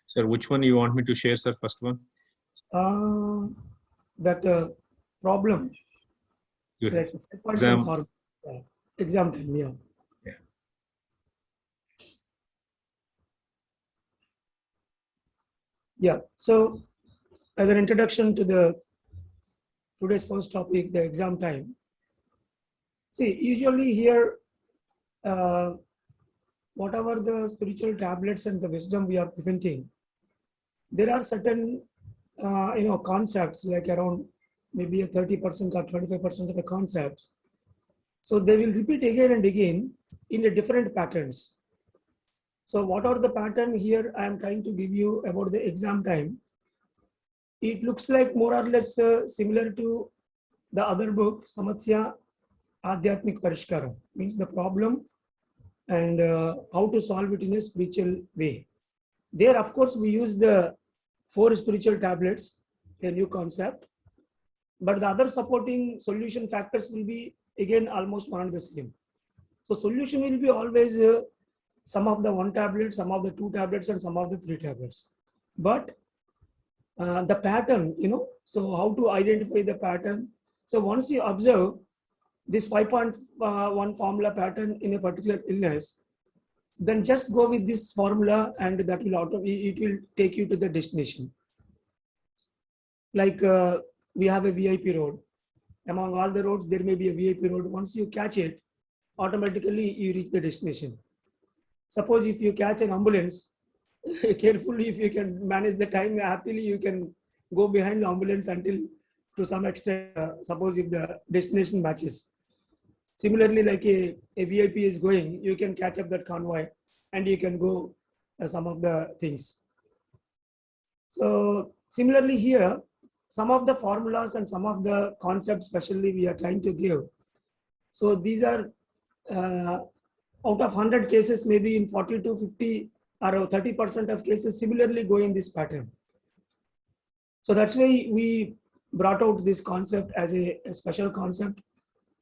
Sir, which one you want me to share, sir? First one? That problem. You have Like exam. for exam time, yeah. Yeah. Yeah. So, as an introduction to the today's first topic, the exam time. See, usually here, whatever the spiritual tablets and the wisdom we are presenting, there are certain concepts like around maybe a 30% or 25% of the concepts. So they will repeat again and again in a different patterns. So what are the pattern here I am trying to give you about the exam time? It looks like more or less similar to the other book, Samatya Adhyatmik Parishkara, means the problem and how to solve it in a spiritual way. There, of course, we use the 4 spiritual tablets, a new concept, but the other supporting solution factors will be again almost one and the same. So solution will be always some of the 1 tablet, some of the 2 tablets, and some of the 3 tablets. But the pattern, so how to identify the pattern. So once you observe this 5.1 formula pattern in a particular illness, then just go with this formula and that will it will take you to the destination. Like we have a VIP road. Among all the roads, there may be a VIP road. Once you catch it, automatically you reach the destination. Suppose if you catch an ambulance, carefully, if you can manage the time happily, you can go behind the ambulance until to some extent, suppose if the destination matches. Similarly, like a VIP is going, you can catch up that convoy and you can go some of the things. So similarly here, some of the formulas and some of the concepts, especially we are trying to give. So these are out of 100 cases, maybe in 40 to 50 or 30% of cases similarly go in this pattern. So that's why we brought out this concept as a special concept.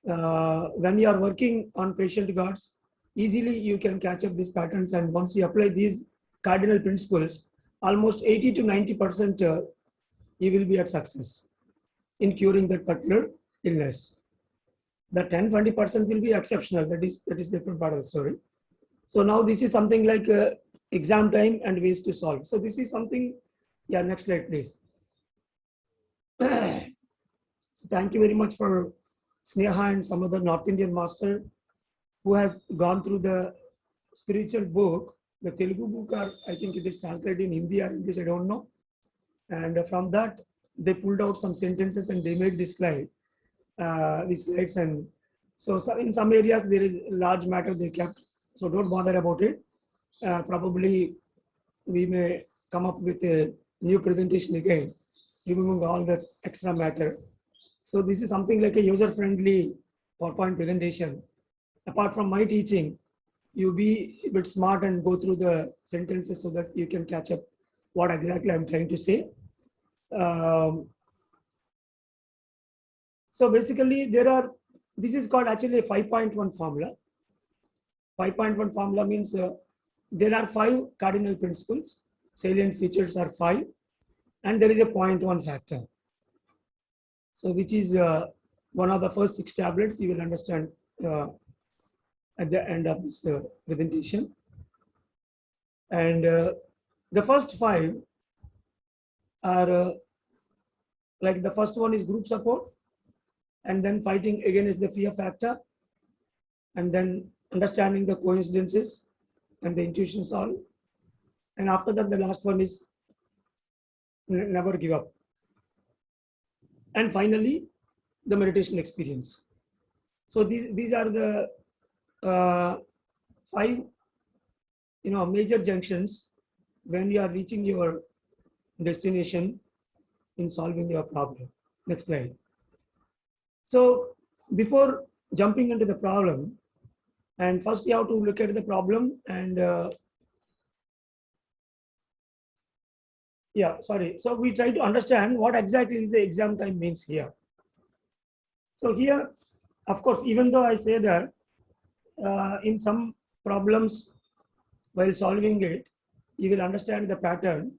When you are working on patient guards, easily you can catch up these patterns, and once you apply these cardinal principles, almost 80 to 90% you will be at success in curing that particular illness. The 10-20% will be exceptional. That is different part of the story. So now this is something like exam time and ways to solve. So this is something. Yeah, next slide, please. So thank you very much for Sneha and some other North Indian master who has gone through the spiritual book. The Telugu book, or I think it is translated in Hindi or English, I don't know. And from that, they pulled out some sentences and they made this slide, these slides. And so in some areas, there is large matter they kept. So don't bother about it. Probably we may come up with a new presentation again, removing all the extra matter. So this is something like a user-friendly PowerPoint presentation. Apart from my teaching, you be a bit smart and go through the sentences so that you can catch up what exactly I'm trying to say. So basically this is called actually a 5.1 formula. 5.1 formula means there are 5 cardinal principles, salient features are 5, and there is a 0.1 factor. So which is one of the first 6 tablets you will understand at the end of this presentation. And the first 5 are like the first one is group support, and then fighting against the fear factor, and then understanding the coincidences and the intuition solve. And after that, the last one is never give up. And finally, the meditation experience. So these are the 5 major junctions when you are reaching your destination in solving your problem. Next slide. So before jumping into the problem, and first you have to look at the problem and so we try to understand what exactly is the exam time means here. So here, of course, even though I say that in some problems while solving it, you will understand the pattern,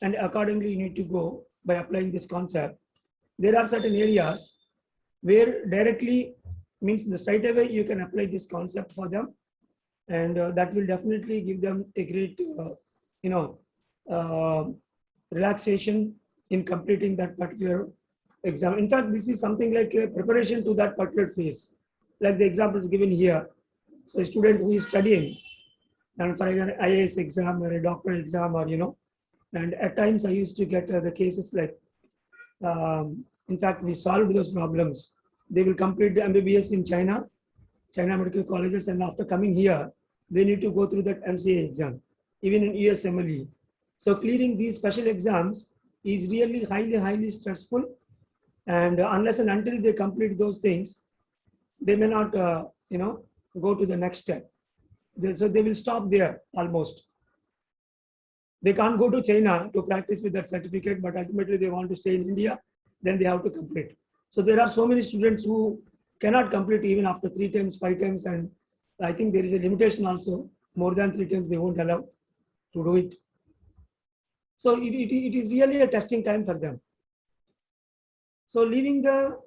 and accordingly you need to go by applying this concept. There are certain areas where directly means the straight away you can apply this concept for them, and that will definitely give them a great, relaxation in completing that particular exam. In fact, this is something like a preparation to that particular phase, like the examples given here. So a student who is studying, and for example, IAS exam or a doctorate exam, or and at times I used to get the cases like, in fact, we solved those problems. They will complete the MBBS in China medical colleges, and after coming here, they need to go through that MCA exam, even in USMLE. So clearing these special exams is really highly stressful, and unless and until they complete those things, they may not, go to the next step. So they will stop there almost. They can't go to China to practice with that certificate, but ultimately they want to stay in India, then they have to complete. So there are so many students who cannot complete even after 3 times, 5 times, and I think there is a limitation also. More than 3 times they won't allow to do it. So it is really a testing time for them. So leaving the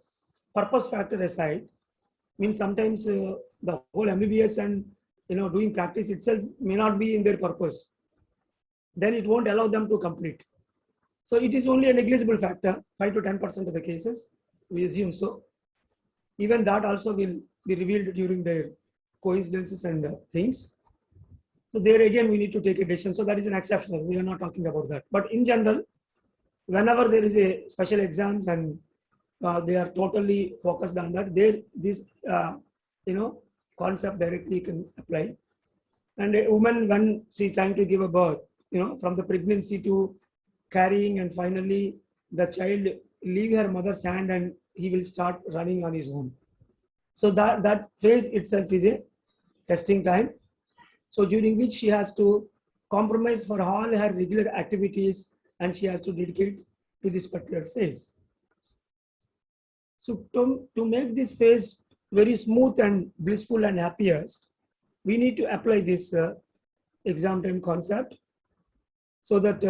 purpose factor aside, means sometimes the whole MBBS and doing practice itself may not be in their purpose. Then it won't allow them to complete. So it is only a negligible factor, 5 to 10% of the cases, we assume so. Even that also will be revealed during their coincidences and things. So there again, we need to take a decision. So that is an exceptional. We are not talking about that. But in general, whenever there is a special exams and they are totally focused on that, this concept directly can apply. And a woman, when she's trying to give a birth, from the pregnancy to carrying, and finally the child leave her mother's hand and he will start running on his own. So that phase itself is a testing time. So during which she has to compromise for all her regular activities, and she has to dedicate to this particular phase. So to make this phase very smooth and blissful and happiest, we need to apply this exam time concept so that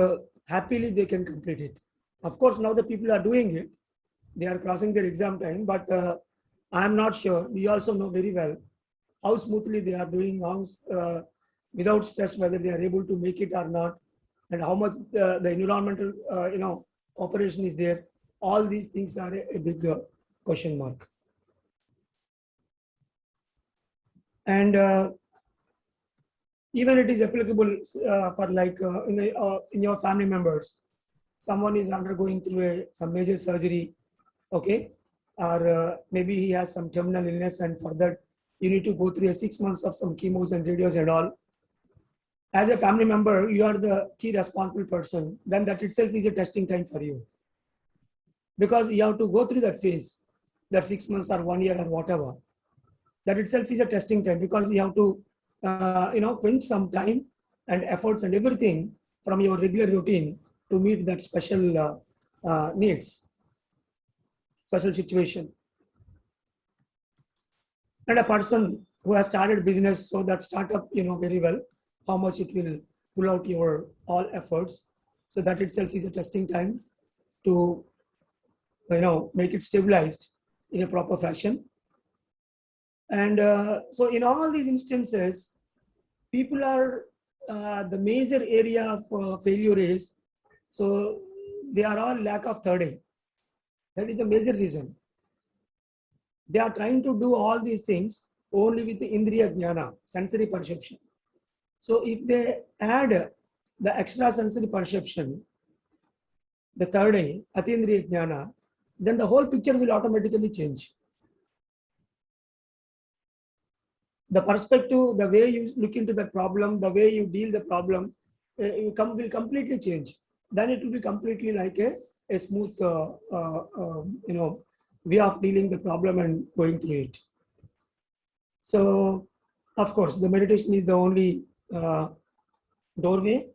happily they can complete it. Of course, now the people are doing it. They are crossing their exam time, but I am not sure. We also know very well how smoothly they are doing, how without stress, whether they are able to make it or not, and how much the environmental cooperation is there. All these things are a big question mark. And even it is applicable for like in your family members, someone is undergoing through some major surgery, okay, or maybe he has some terminal illness, and for that you need to go through 6 months of some chemos and radios and all. As a family member, you are the key responsible person. Then that itself is a testing time for you, because you have to go through that phase, that 6 months or 1 year or whatever. That itself is a testing time, because you have to spend some time and efforts and everything from your regular routine to meet that special needs, special situation. And a person who has started business, so that startup, very well how much it will pull out your all efforts. So that itself is a testing time to make it stabilized in a proper fashion. And so in all these instances, people are the major area of failure is, so they are all lack of third eye. That is the major reason. They are trying to do all these things only with the indriya jnana, sensory perception. So if they add the extra sensory perception, the third eye, atindriya jnana, then the whole picture will automatically change. The perspective, the way you look into the problem, the way you deal the problem, will completely change. Then it will be completely like a smooth, way of dealing the problem and going through it. So, of course, the meditation is the only doorway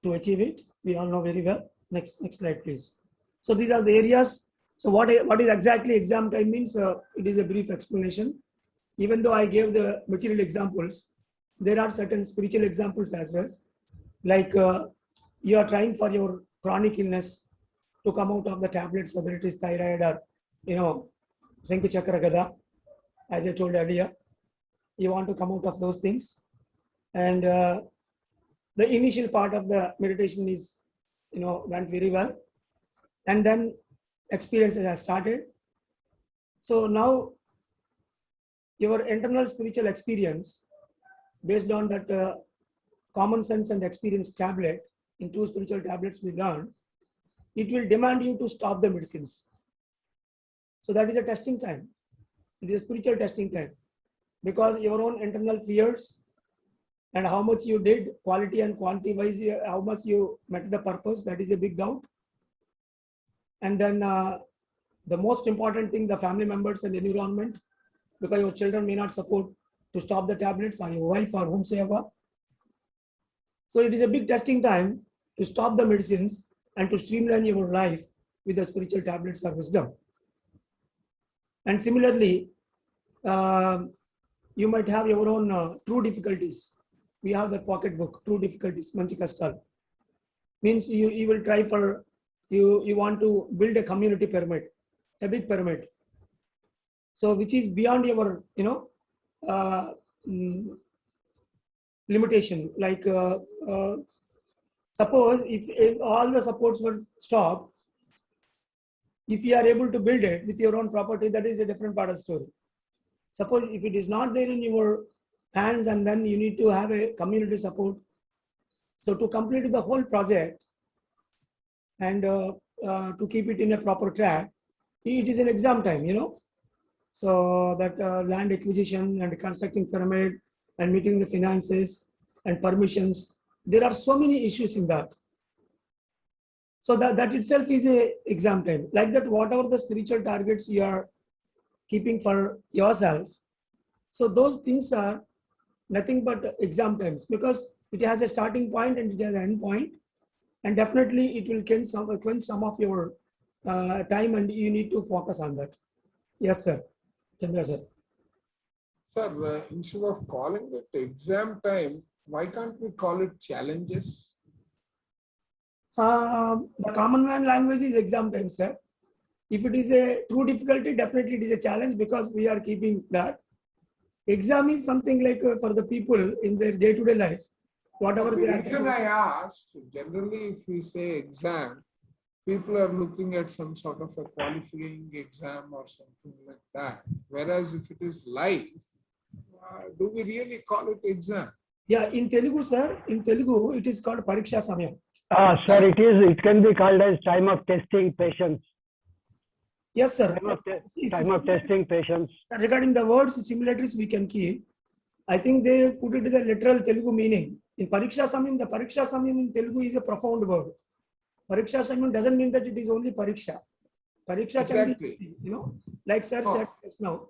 to achieve it. We all know very well. Next slide, please. So these are the areas. So what is exactly exam time means? It is a brief explanation. Even though I gave the material examples, there are certain spiritual examples as well. like you are trying for your chronic illness to come out of the tablets, whether it is thyroid or, Sankha Chakra Gada, as I told earlier, you want to come out of those things. And the initial part of the meditation is, went very well. And then experiences have started. So now your internal spiritual experience, based on that common sense and experience tablet, in 2 spiritual tablets we learned, it will demand you to stop the medicines. So that is a testing time. It is a spiritual testing time, because your own internal fears and how much you did, quality and quantity wise, how much you met the purpose, that is a big doubt. And then the most important thing, the family members and environment, because your children may not support to stop the tablets, or your wife or whomsoever. So it is a big testing time to stop the medicines and to streamline your life with the spiritual tablets of wisdom. And similarly, you might have your own true difficulties. We have the pocket book, True Difficulties, Manchi Kastal. Means you will try for, you want to build a community pyramid, a big pyramid. So which is beyond your, limitation. Like suppose if all the supports were stopped, if you are able to build it with your own property, that is a different part of the story. Suppose if it is not there in your hands, and then you need to have a community support. So to complete the whole project and to keep it in a proper track, it is an exam time, So that land acquisition and constructing pyramid and meeting the finances and permissions, there are so many issues in that. So that itself is a exam time. Like that, whatever the spiritual targets you are keeping for yourself, so those things are nothing but exam times, because it has a starting point and it has an end point, and definitely it will quench some of your time, and you need to focus on that. Yes, sir. Chandra, sir. Sir, instead of calling it exam time, why can't we call it challenges? The common man language is exam time, sir. If it is a true difficulty, definitely it is a challenge, because we are keeping that. Exam is something like for the people in their day-to-day life, whatever The they are. reason I asked, generally if we say exam, people are looking at some sort of a qualifying exam or something like that. Whereas if it is live, do we really call it exam? Yeah, in Telugu, sir, in Telugu, it is called Pariksha Samayam. Sir, it can be called as time of testing patience. Yes, sir. Time of testing patience. Regarding the words, similarities we can keep. I think they put it in the literal Telugu meaning. In Pariksha Samayam, the Pariksha Samayam in Telugu is a profound word. Pariksha Samayam doesn't mean that it is only Pariksha. Pariksha Exactly. can be, like sir said just now,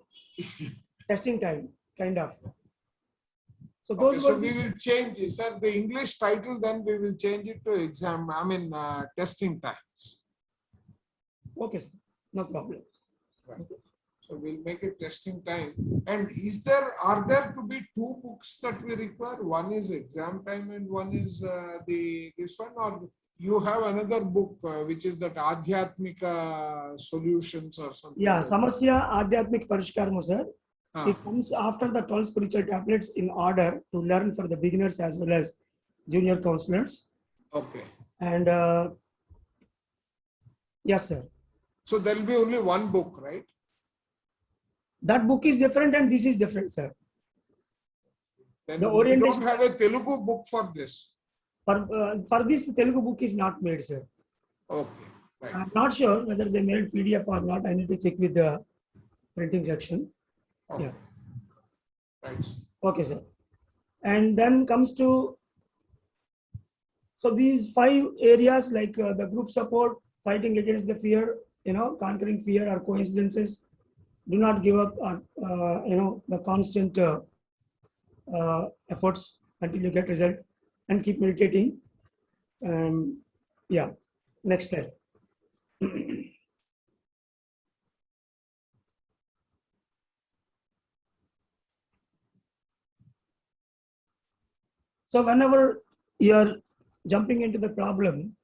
testing time, kind of. So those Okay, words. so we will change, sir, the English title, then we will change it to exam, testing times. Okay, sir. No problem. Right. So we'll make it testing time. And are there to be 2 books that we require? One is exam time and one is this one, or you have another book which is that Adhyatmika Solutions or something? Yeah, like Samasya Adhyatmik Parishkarma, sir. It comes after the 12 spiritual tablets in order to learn for the beginners as well as junior counselors. Okay. And yes, sir. So there will be only one book, right? That book is different and this is different, sir. Then The we orientation don't have a Telugu book for this. For this Telugu book is not made, sir. Okay. Right. I'm not sure whether they made PDF or not. I need to check with the printing section. Okay. Yeah. Right. Okay, sir. And then comes to, so these 5 areas like the group support, fighting against the fear, conquering fear or coincidences, do not give up on, the constant efforts until you get result, and keep meditating. Yeah, next slide. So whenever you're jumping into the problem,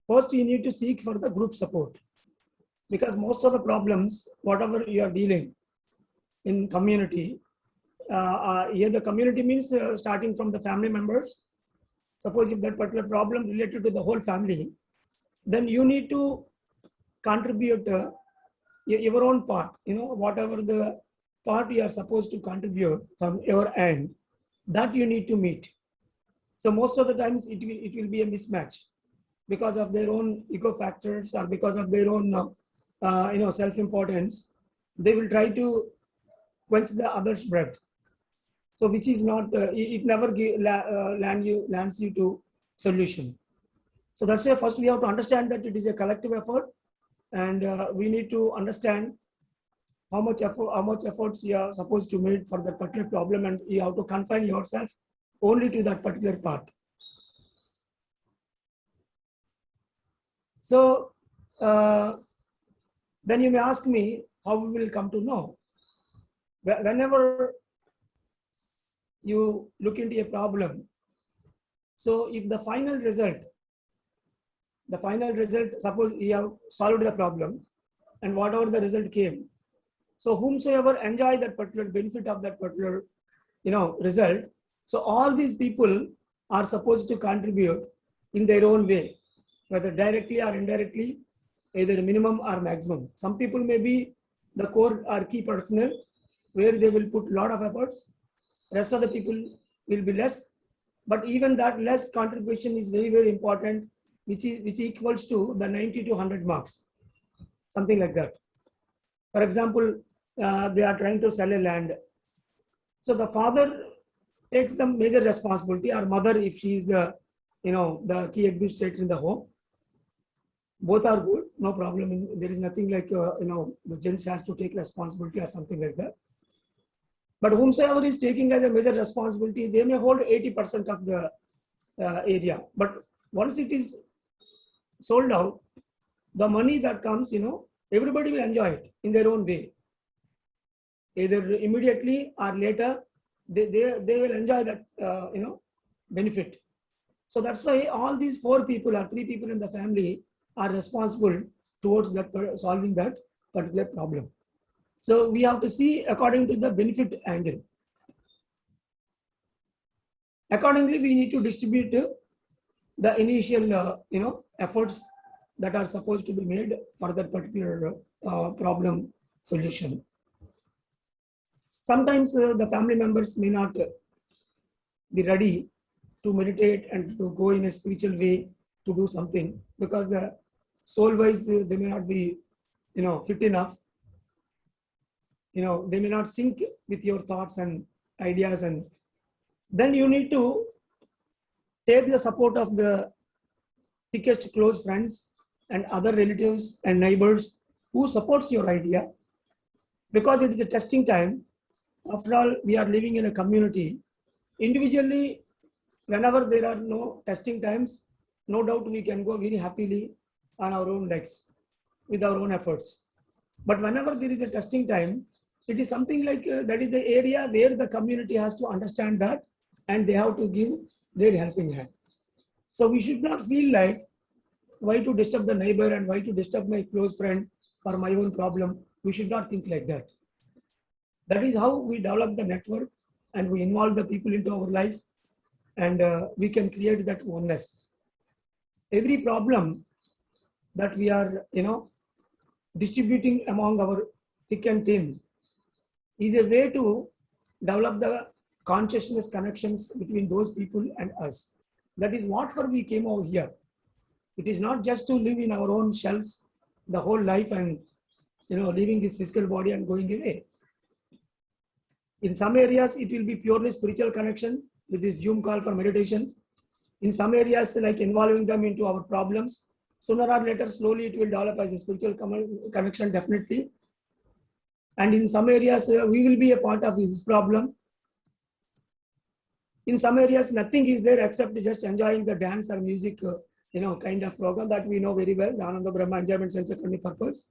first you need to seek for the group support. Because most of the problems, whatever you are dealing in community, here the community means starting from the family members. Suppose if that particular problem related to the whole family, then you need to contribute your own part, whatever the part you are supposed to contribute from your end, that you need to meet. So most of the times it will be a mismatch because of their own ego factors or because of their own self-importance. They will try to quench the other's breath. So which is not, it never lands you to solution. So that's why first we have to understand that it is a collective effort, and we need to understand how much efforts you are supposed to make for that particular problem, and you have to confine yourself only to that particular part. So then you may ask me how we will come to know. Whenever you look into a problem, so if the final result, suppose you have solved the problem and whatever the result came, so whomsoever enjoy that particular benefit of that particular result, so all these people are supposed to contribute in their own way, whether directly or indirectly, either minimum or maximum. Some people may be the core or key personnel where they will put a lot of efforts. Rest of the people will be less, but even that less contribution is very, very important, which equals to the 90 to 100 marks, something like that. For example, they are trying to sell a land. So the father takes the major responsibility, or mother if she is the the key administrator in the home. Both are good, no problem. There is nothing like the gents has to take responsibility or something like that. But whomsoever is taking as a major responsibility, they may hold 80% of the area. But once it is sold out, the money that comes, everybody will enjoy it in their own way. Either immediately or later, they will enjoy that benefit. So that's why all these 4 people or 3 people in the family are responsible towards that solving that particular problem. So we have to see according to the benefit angle. Accordingly, we need to distribute the initial efforts that are supposed to be made for that particular problem solution. Sometimes the family members may not be ready to meditate and to go in a spiritual way to do something, because the soul wise they may not be fit enough. They may not sync with your thoughts and ideas, and then you need to take the support of the thickest close friends and other relatives and neighbors who supports your idea, because it is a testing time. After all, we are living in a community. Individually, whenever there are no testing times, no doubt we can go very happily on our own legs with our own efforts. But whenever there is a testing time, it is something like that is the area where the community has to understand that, and they have to give their helping hand. So we should not feel like why to disturb the neighbor and why to disturb my close friend for my own problem. We should not think like that. That is how we develop the network and we involve the people into our life, and we can create that oneness. Every problem that we are distributing among our thick and thin is a way to develop the consciousness connections between those people and us. That is what for we came over here. It is not just to live in our own shells the whole life and leaving this physical body and going away. In some areas, it will be purely spiritual connection with this Zoom call for meditation. In some areas, like involving them into our problems, sooner or later, slowly it will develop as a spiritual connection, definitely. And in some areas, we will be a part of his problem. In some areas, nothing is there except just enjoying the dance or music, kind of program that we know very well, the Ananda Brahma enjoyment sense economy purpose.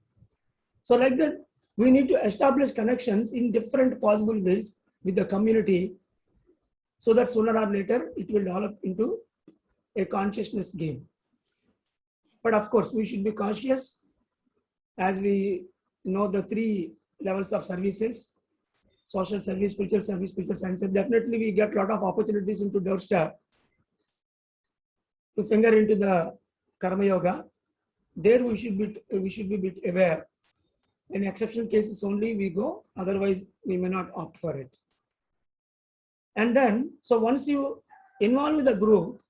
So like that, we need to establish connections in different possible ways with the community, so that sooner or later it will develop into a consciousness game. But of course, we should be cautious as we know the three levels of services: social service, spiritual science. Definitely, we get a lot of opportunities into doorstep to finger into the karma yoga. There we should be a bit aware. In exceptional cases only we go, otherwise we may not opt for it. And then, so once you involve with the group,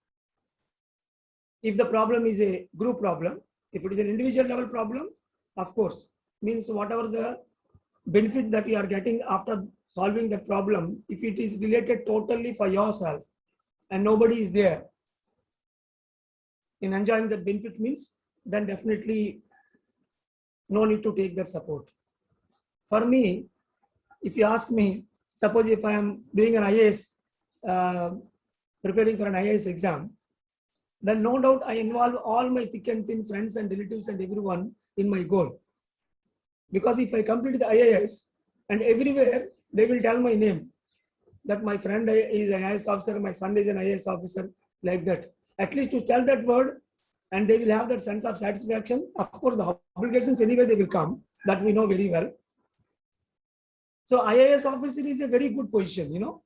if the problem is a group problem, if it is an individual level problem, of course, means whatever the benefit that you are getting after solving that problem, if it is related totally for yourself and nobody is there in enjoying that benefit, means then definitely no need to take that support. For me, if you ask me, suppose if I am doing an IAS, preparing for an IAS exam, then no doubt I involve all my thick and thin friends and relatives and everyone in my goal. Because if I complete the IAS and everywhere they will tell my name, that my friend is an IAS officer, my son is an IAS officer, like that. At least to tell that word, and they will have that sense of satisfaction. Of course, the obligations anyway they will come, that we know very well. So IAS officer is a very good position, you know.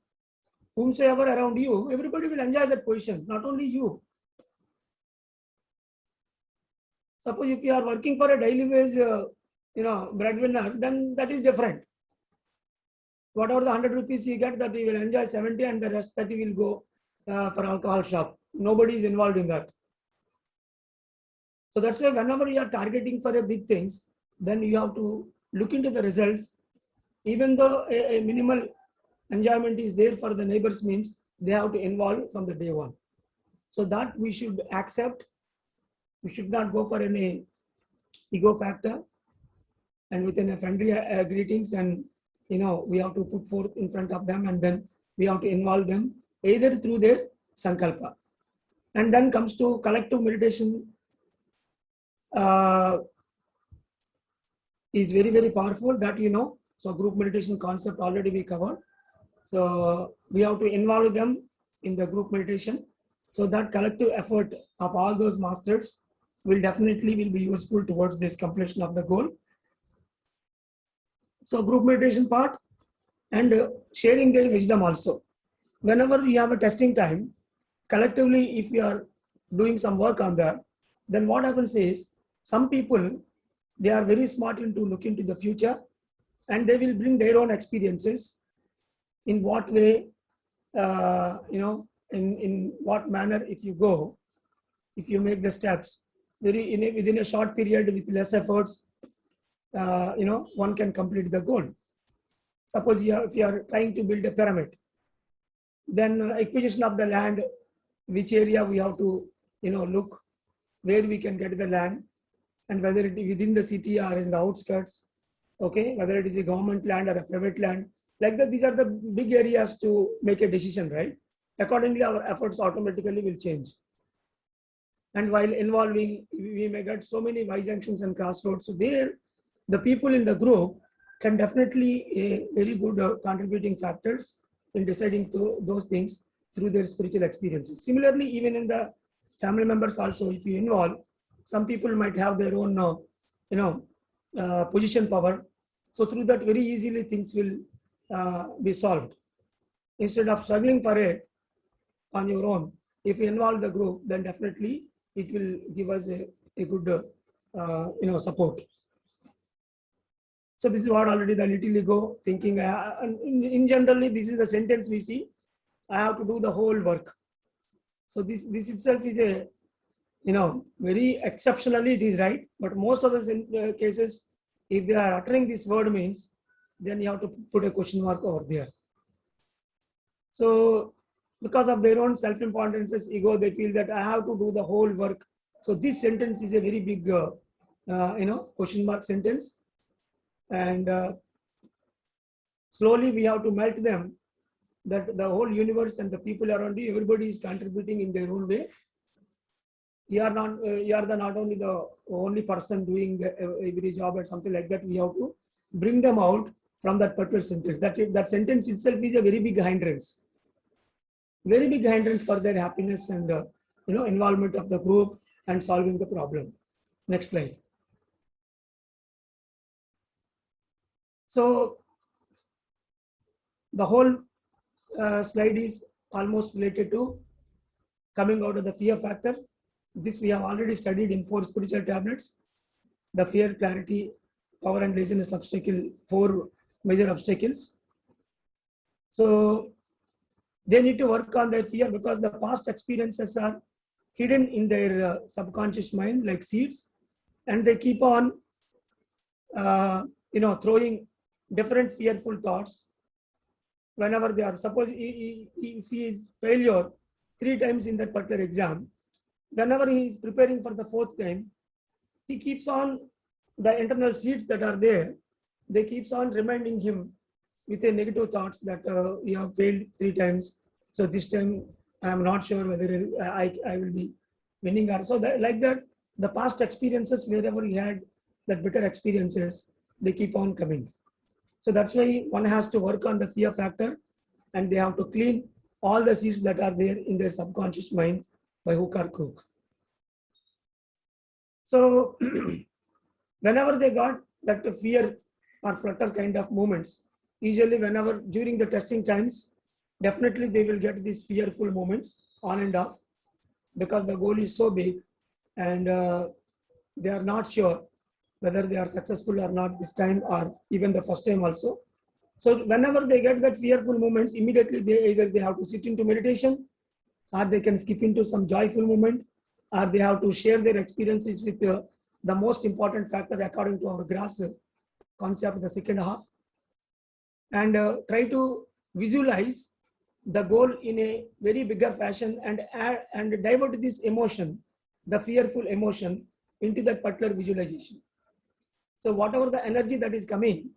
Whomsoever around you, everybody will enjoy that position, not only you. Suppose if you are working for a daily wage, breadwinner, then that is different. Whatever the 100 rupees you get, that you will enjoy 70 and the rest 30 will go for alcohol shop. Nobody is involved in that. So that's why whenever you are targeting for a big things, then you have to look into the results. Even though a minimal enjoyment is there for the neighbors, means they have to involve from the day one. So that we should accept. We should not go for any ego factor, and within a friendly greetings, and we have to put forth in front of them, and then we have to involve them either through their sankalpa. And then comes to collective meditation. Is very, very powerful, that so group meditation concept already we covered. So we have to involve them in the group meditation, so that collective effort of all those masters will definitely be useful towards this completion of the goal. So group meditation part, and sharing their wisdom also. Whenever you have a testing time, collectively if you are doing some work on that, then what happens is, some people, they are very smart into look into the future, and they will bring their own experiences. In what way, in what manner, if you go, if you make the steps within a short period with less efforts, one can complete the goal. Suppose if you are trying to build a pyramid, then acquisition of the land, which area we have to, look, where we can get the land, and whether it is within the city or in the outskirts, okay, whether it is a government land or a private land, like that. These are the big areas to make a decision, right? Accordingly, our efforts automatically will change. And while involving, we may get so many Y junctions and crossroads. So there, the people in the group can definitely a very good contributing factors in deciding to those things through their spiritual experiences. Similarly, even in the family members also, if you involve, some people might have their own, position power. So through that, very easily things will be solved. Instead of struggling for it on your own, if you involve the group, then definitely it will give us a good, support. So this is what already the little ego thinking. In generally, this is the sentence we see. I have to do the whole work. So this itself is a, very exceptionally it is right. But most of the cases, if they are uttering this word, means then you have to put a question mark over there. So because of their own self-importances, ego, they feel that I have to do the whole work. So this sentence is a very big, question mark sentence. And slowly we have to melt them, that the whole universe and the people around you, everybody is contributing in their own way. You are not only the only person doing every job or something like that. We have to bring them out from that particular sentence. That sentence itself is a very big hindrance. Very big hindrance for their happiness and involvement of the group and solving the problem. Next slide. So the whole slide is almost related to coming out of the fear factor. This we have already studied in 4 spiritual tablets. The fear, clarity, power and laziness obstacle, 4 major obstacles. So they need to work on their fear because the past experiences are hidden in their subconscious mind like seeds, and they keep on throwing different fearful thoughts whenever they are. Suppose if he is failure 3 times in that particular exam, whenever he is preparing for the 4th time, he keeps on, the internal seeds that are there, they keeps on reminding him with a negative thoughts that you have failed 3 times. So this time I am not sure whether I will be winning or so. That, like that, the past experiences, wherever he had that bitter experiences, they keep on coming. So that's why one has to work on the fear factor, and they have to clean all the seeds that are there in their subconscious mind by hook or crook. So whenever they got that fear or flutter kind of moments, usually whenever during the testing times, definitely they will get these fearful moments on and off because the goal is so big, and they are not sure whether they are successful or not this time or even the first time also. So whenever they get that fearful moments, immediately they have to sit into meditation, or they can skip into some joyful moment, or they have to share their experiences with the most important factor according to our grass concept, the second half, and try to visualize the goal in a very bigger fashion and divert this emotion, the fearful emotion, into that particular visualization. So whatever the energy that is coming,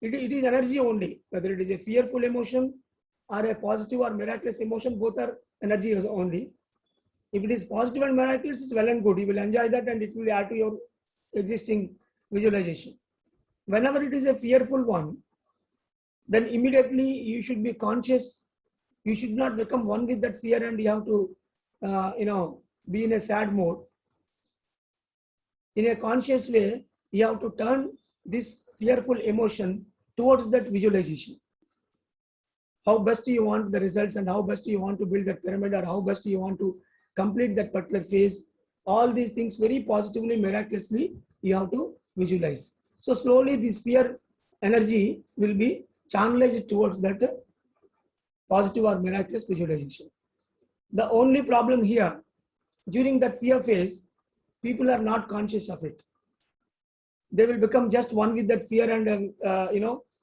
it is energy only, whether it is a fearful emotion or a positive or miraculous emotion, both are energy only. If it is positive and miraculous, it's well and good. You will enjoy that and it will add to your existing visualization. Whenever it is a fearful one, then immediately you should be conscious. You should not become one with that fear and you have to, be in a sad mode. In a conscious way, you have to turn this fearful emotion towards that visualization. How best do you want the results, and how best do you want to build that pyramid, or how best do you want to complete that particular phase. All these things very positively, miraculously, you have to visualize. So slowly this fear energy will be channelized towards that positive or miraculous visualization. The only problem here, during that fear phase, people are not conscious of it. They will become just one with that fear, and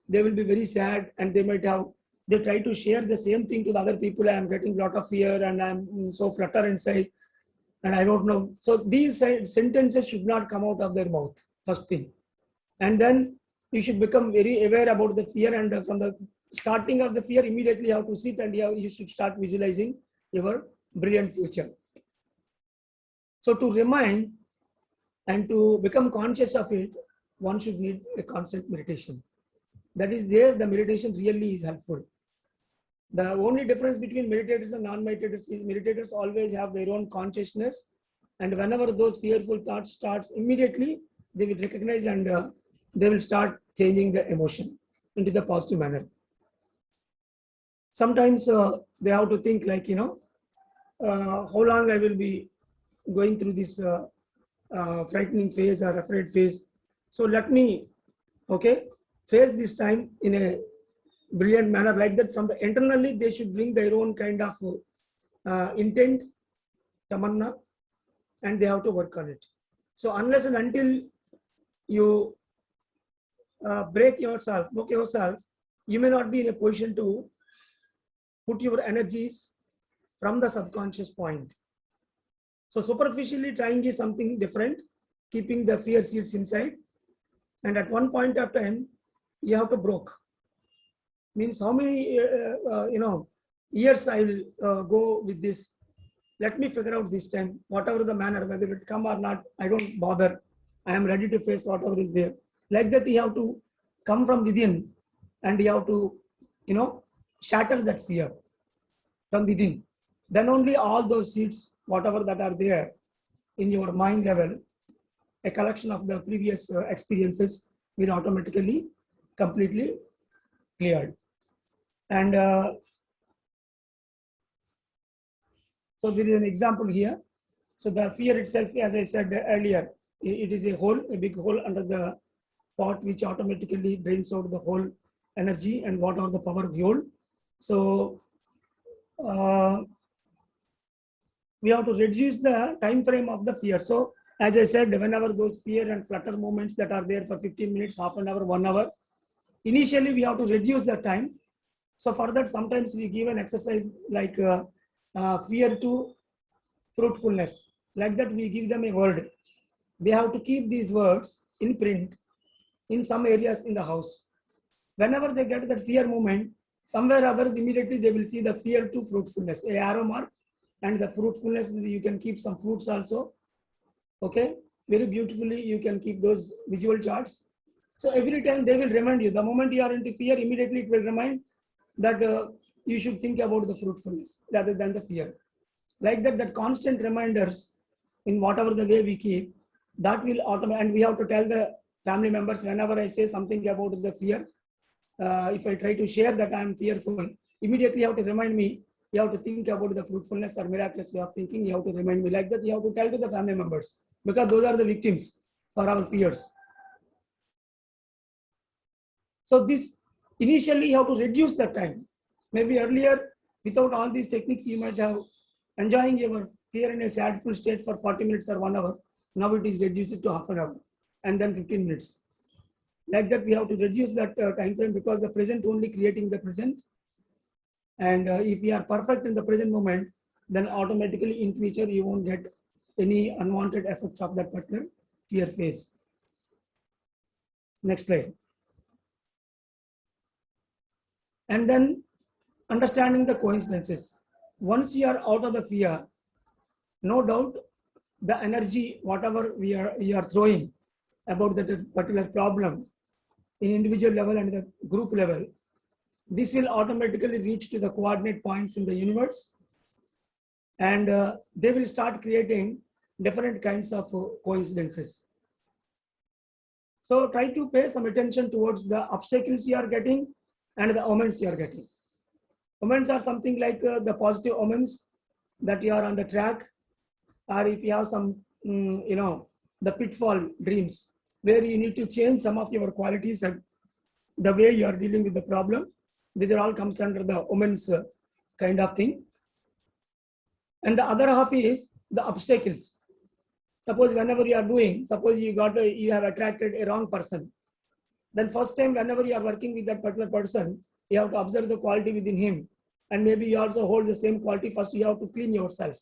they will be very sad, and they try to share the same thing to the other people. I am getting a lot of fear and I am so flutter inside and I don't know. So these sentences should not come out of their mouth, first thing. And then you should become very aware about the fear, and from the starting of the fear, immediately you have to sit and you should start visualizing your brilliant future. So to remind and to become conscious of it, one should need a constant meditation. That is there, the meditation really is helpful. The only difference between meditators and non-meditators is meditators always have their own consciousness, and whenever those fearful thoughts starts, immediately they will recognize and they will start changing the emotion into the positive manner. Sometimes they have to think like, how long I will be going through this frightening phase or afraid phase. So let me, face this time in a brilliant manner, like that. From the internally, they should bring their own kind of intent, tamanna, and they have to work on it. So unless and until you break yourself, you may not be in a position to put your energies from the subconscious point. So superficially trying is something different, keeping the fear seeds inside, and at one point of time, you have to broke. Means how many years I will go with this. Let me figure out this time, whatever the manner, whether it come or not, I don't bother. I am ready to face whatever is there. Like that, you have to come from within, and you have to, shatter that fear from within. Then only all those seeds whatever that are there in your mind level, a collection of the previous experiences will automatically completely cleared. And so there is an example here. So the fear itself, as I said earlier, it is a hole, a big hole under the pot, which automatically drains out the whole energy and whatever the power we hold. So we have to reduce the time frame of the fear. So as I said, whenever those fear and flutter moments that are there for 15 minutes, half an hour, 1 hour, initially we have to reduce the time. So for that, sometimes we give an exercise like fear to fruitfulness. Like that, we give them a word. They have to keep these words in print in some areas in the house. Whenever they get that fear moment, somewhere or other, immediately they will see the fear to fruitfulness, a arrow mark, and the fruitfulness, you can keep some fruits also. Okay, very beautifully, you can keep those visual charts. So every time they will remind you, the moment you are into fear, immediately it will remind that you should think about the fruitfulness rather than the fear. Like that, that constant reminders in whatever the way we keep, that will automate. And we have to tell the family members whenever I say something about the fear, if I try to share that I am fearful, immediately you have to remind me, you have to think about the fruitfulness or miraculous way of thinking, you have to remind me. Like that, you have to tell to the family members, because those are the victims for our fears. So this, initially you have to reduce the time. Maybe earlier, without all these techniques, you might have enjoying your fear in a sadful state for 40 minutes or 1 hour. Now it is reduced to half an hour and then 15 minutes. Like that, we have to reduce that time frame, because the present only creating the present. And if we are perfect in the present moment, then automatically in future, you won't get any unwanted effects of that particular fear phase. Next slide. And then understanding the coincidences. Once you are out of the fear, no doubt the energy, whatever you are throwing about that particular problem in individual level and the group level, this will automatically reach to the coordinate points in the universe, and they will start creating different kinds of coincidences. So try to pay some attention towards the obstacles you are getting and the omens you are getting. Omens are something like the positive omens that you are on the track, or if you have some, the pitfall dreams where you need to change some of your qualities and the way you are dealing with the problem. These are all comes under the omens kind of thing. And the other half is the obstacles. Suppose whenever you are doing, suppose you have attracted a wrong person. Then first time, whenever you are working with that particular person, you have to observe the quality within him. And maybe you also hold the same quality. First, you have to clean yourself.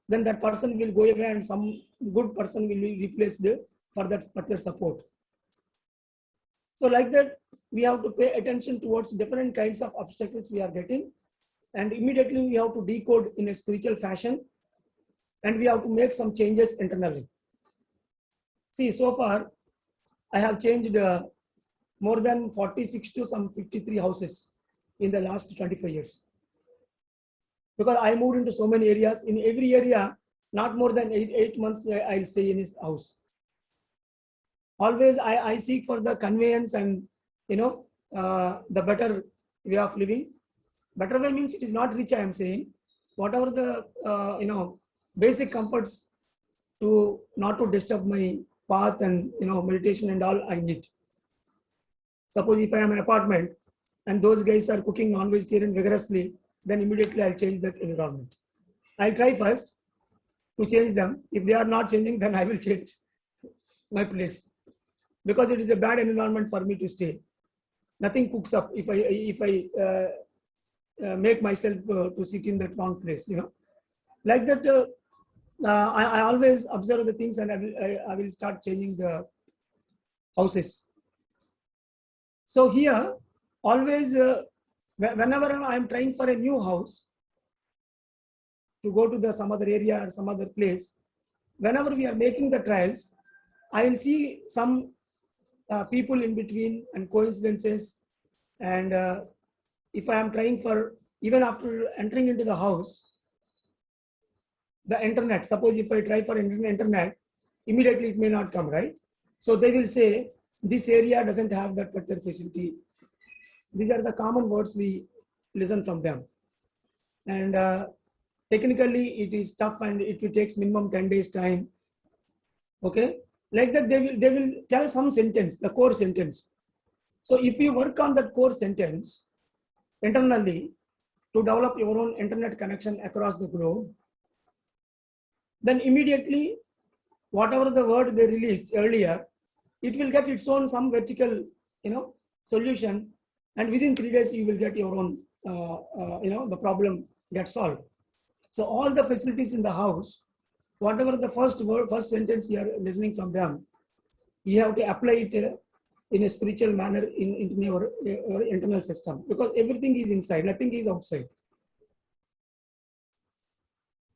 Then that person will go away and some good person will be replaced for that particular support. So like that, we have to pay attention towards different kinds of obstacles we are getting. And immediately we have to decode in a spiritual fashion. And we have to make some changes internally. See, so far, I have changed more than 46 to some 53 houses in the last 25 years. Because I moved into so many areas. In every area, not more than 8 months, I'll stay in his house. Always, I seek for the conveyance and, the better way of living. Better way means it is not rich, I am saying. Whatever the, basic comforts to not to disturb my path and, meditation and all, I need. Suppose if I am in an apartment and those guys are cooking non-vegetarian vigorously, then immediately I'll change that environment. I'll try first to change them. If they are not changing, then I will change my place, because it is a bad environment for me to stay. Nothing cooks up if I make myself to sit in that wrong place. Like that. I always observe the things, and I will start changing the houses. So here, always, whenever I am trying for a new house, to go to some other area or some other place, whenever we are making the trials, I will see some people in between and coincidences. And if I am trying for, even after entering into the house, the internet. Suppose if I try for internet, immediately it may not come, right? So they will say, this area doesn't have that particular facility. These are the common words we listen from them. And technically it is tough and it will take minimum 10 days time. Okay, like that they will tell some sentence, the core sentence. So if you work on that core sentence internally to develop your own internet connection across the globe, then immediately whatever the word they released earlier, it will get its own some vertical, solution, and within 3 days you will get your own, the problem gets solved. So all the facilities in the house, whatever the first sentence you are listening from them, you have to apply it in a spiritual manner in your internal system, because everything is inside, nothing is outside.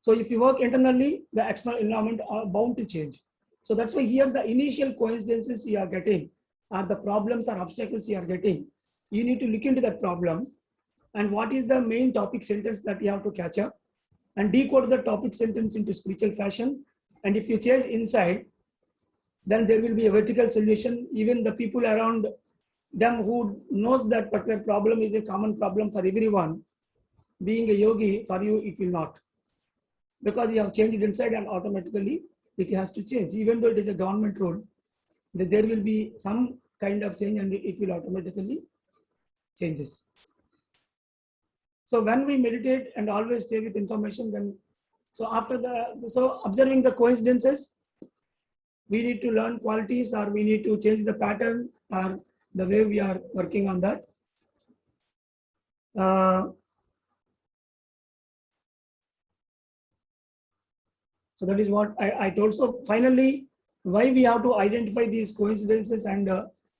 So if you work internally, the external environment are bound to change. So that's why here the initial coincidences you are getting, or the problems or obstacles you are getting, you need to look into that problem and what is the main topic sentence that you have to catch up and decode the topic sentence into spiritual fashion. And if you change inside, then there will be a vertical solution. Even the people around them who knows that particular problem is a common problem for everyone, being a yogi, for you it will not. Because you have changed it inside and automatically it has to change. Even though it is a government rule, there will be some kind of change and it will automatically changes. So when we meditate and always stay with information, then so observing the coincidences, we need to learn qualities, or we need to change the pattern or the way we are working on that. So that is what I told. So finally, why we have to identify these coincidences and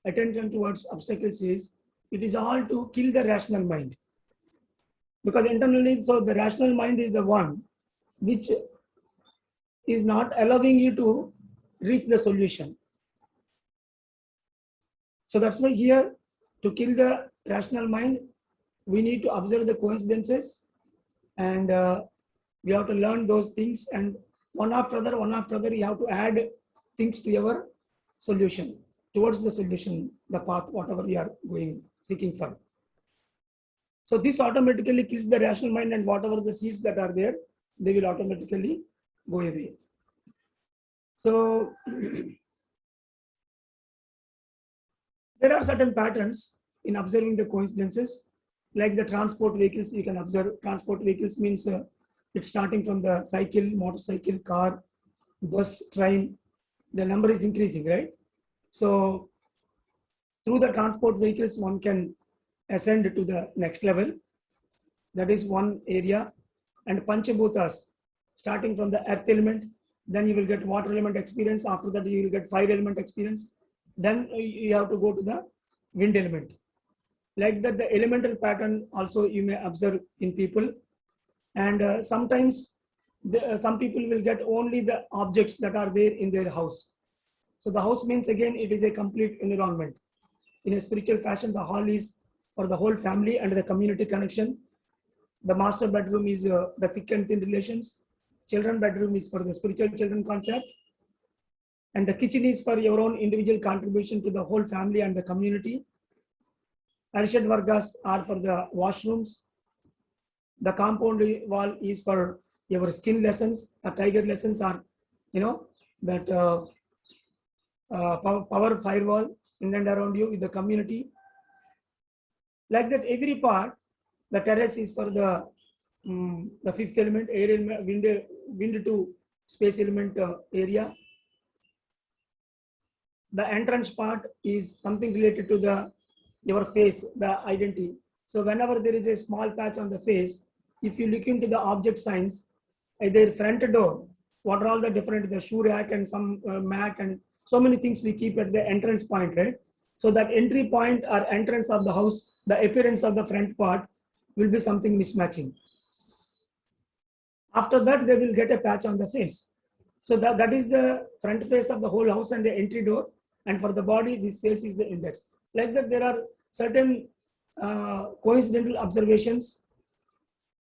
attention towards obstacles is, it is all to kill the rational mind. Because internally, so the rational mind is the one which is not allowing you to reach the solution. So that's why here, to kill the rational mind, we need to observe the coincidences, and we have to learn those things, and one after other, you have to add things to your solution, towards the solution, the path, whatever you are seeking for. So this automatically kills the rational mind, and whatever the seeds that are there, they will automatically go away. So there are certain patterns in observing the coincidences, like the transport vehicles. You can observe transport vehicles means it's starting from the cycle, motorcycle, car, bus, train. The number is increasing, right? So through the transport vehicles, one can ascend to the next level. That is one area. And Panchabhutas, starting from the earth element, then you will get water element experience. After that, you will get fire element experience. Then you have to go to the wind element. Like that, the elemental pattern also you may observe in people. And sometimes some people will get only the objects that are there in their house. So the house means, again, it is a complete environment. In a spiritual fashion, the hall is for the whole family and the community connection. The master bedroom is the thick and thin relations. Children bedroom is for the spiritual children concept. And the kitchen is for your own individual contribution to the whole family and the community. Arshad Vargas are for the washrooms. The compound wall is for your skin lessons. The tiger lessons are, that power firewall in and around you with the community. Like that, every part, the terrace is for the fifth element, air element, wind to space element area. The entrance part is something related to your face, the identity. So whenever there is a small patch on the face, if you look into the object signs, either front door, what are all the different, the shoe rack and some mat and so many things we keep at the entrance point, right? So that entry point or entrance of the house, the appearance of the front part will be something mismatching. After that, they will get a patch on the face. So that is the front face of the whole house and the entry door. And for the body, this face is the index. Like that, there are certain coincidental observations.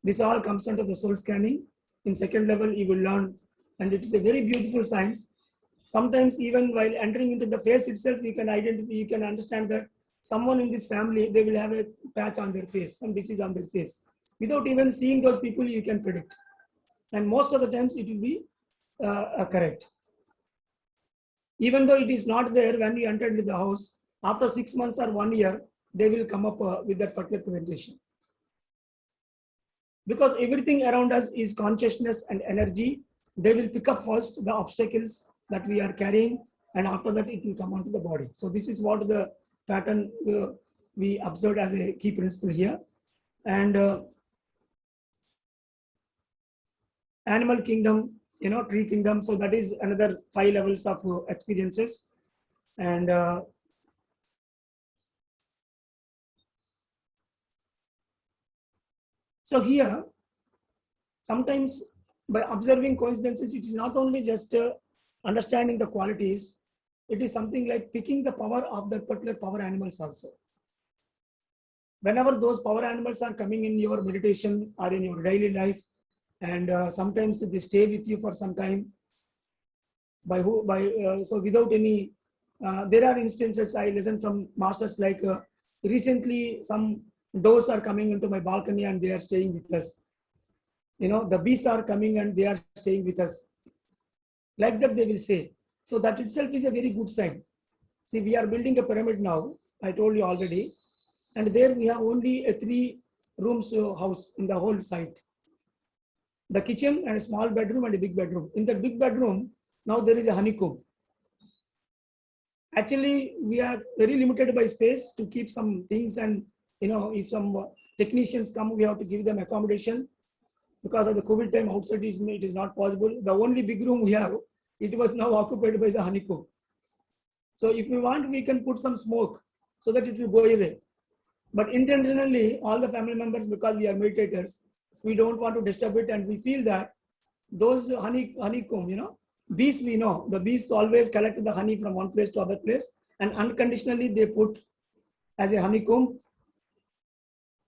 This all comes under the soul scanning. In second level, you will learn, and it is a very beautiful science. Sometimes even while entering into the face itself, you can identify, you can understand that someone in this family, they will have a patch on their face, some disease on their face. Without even seeing those people, you can predict. And most of the times it will be correct. Even though it is not there when you enter into the house, after 6 months or 1 year, they will come up with that particular presentation. Because everything around us is consciousness and energy, they will pick up first the obstacles that we are carrying, and after that it will come onto the body. So this is what the pattern we observed as a key principle here. And animal kingdom, tree kingdom. So that is another 5 levels of experiences. And so here, sometimes by observing coincidences, it is not only just understanding the qualities, it is something like picking the power of that particular power animals also. Whenever those power animals are coming in your meditation or in your daily life, and sometimes they stay with you for some time, so without any, there are instances I listen from masters like recently some does are coming into my balcony and they are staying with us. The bees are coming and they are staying with us. Like that they will say. So that itself is a very good sign. See, we are building a pyramid now, I told you already. And there we have only a 3 rooms house in the whole site. The kitchen and a small bedroom and a big bedroom. In the big bedroom, now there is a honeycomb. Actually, we are very limited by space to keep some things, and if some technicians come, we have to give them accommodation. Because of the COVID time outside it is not possible. The only big room we have, it was now occupied by the honeycomb. So if we want, we can put some smoke so that it will go away. But intentionally, all the family members, because we are meditators, we don't want to disturb it, and we feel that those honeycomb, bees, we know the bees always collect the honey from one place to other place, and unconditionally they put as a honeycomb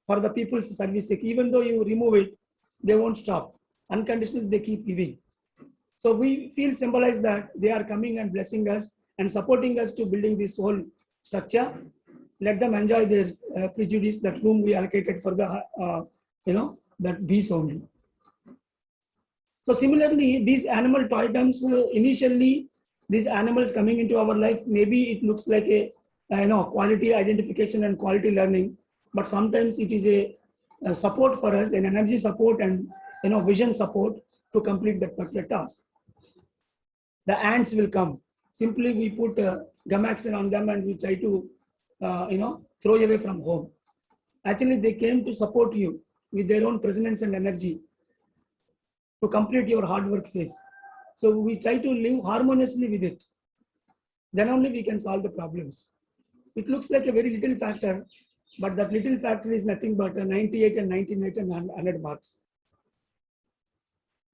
for the people's service sake. Even though you remove it, they won't stop. Unconditionally, they keep giving. So we feel symbolized that they are coming and blessing us and supporting us to building this whole structure. Let them enjoy their prejudice, that room we allocated for the, that bees only. So similarly, these animal totems, initially, these animals coming into our life, maybe it looks like a, quality identification and quality learning, but sometimes it is a support for us, an energy support and, vision support to complete that particular task. The ants will come. Simply we put Gamaxin on them and we try to, throw away from home. Actually, they came to support you with their own presence and energy to complete your hard work phase. So we try to live harmoniously with it. Then only we can solve the problems. It looks like a very little factor, but that little factor is nothing but 98 and 99 and 100 marks.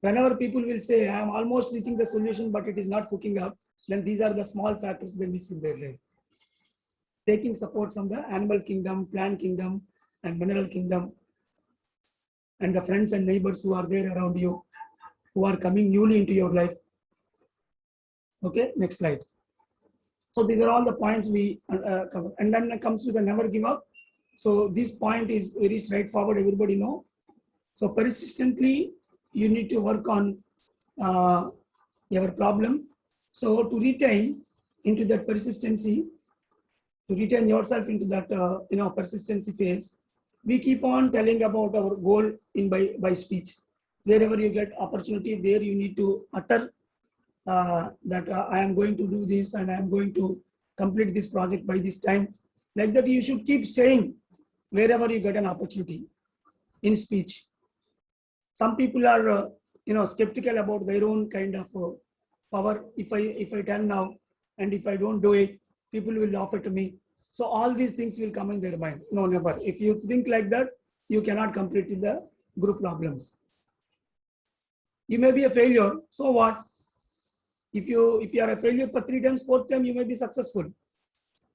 Whenever people will say, I am almost reaching the solution, but it is not hooking up, then these are the small factors they miss in their life. Taking support from the animal kingdom, plant kingdom, and mineral kingdom, and the friends and neighbors who are there around you, who are coming newly into your life. Okay, next slide. So these are all the points we cover. And then it comes to the never give up. So this point is very straightforward, everybody know. So persistently, you need to work on your problem. So to retain into that persistency, to retain yourself into that persistency phase, we keep on telling about our goal in by speech. Wherever you get opportunity, there you need to utter that I am going to do this and I am going to complete this project by this time. Like that, you should keep saying wherever you get an opportunity in speech. Some people are skeptical about their own kind of power. If I tell now and if I don't do it, people will laugh at me. So all these things will come in their mind. No, never. If you think like that, you cannot complete the group problems. You may be a failure. So what? If you are a failure for 3 times, 4th time, you may be successful.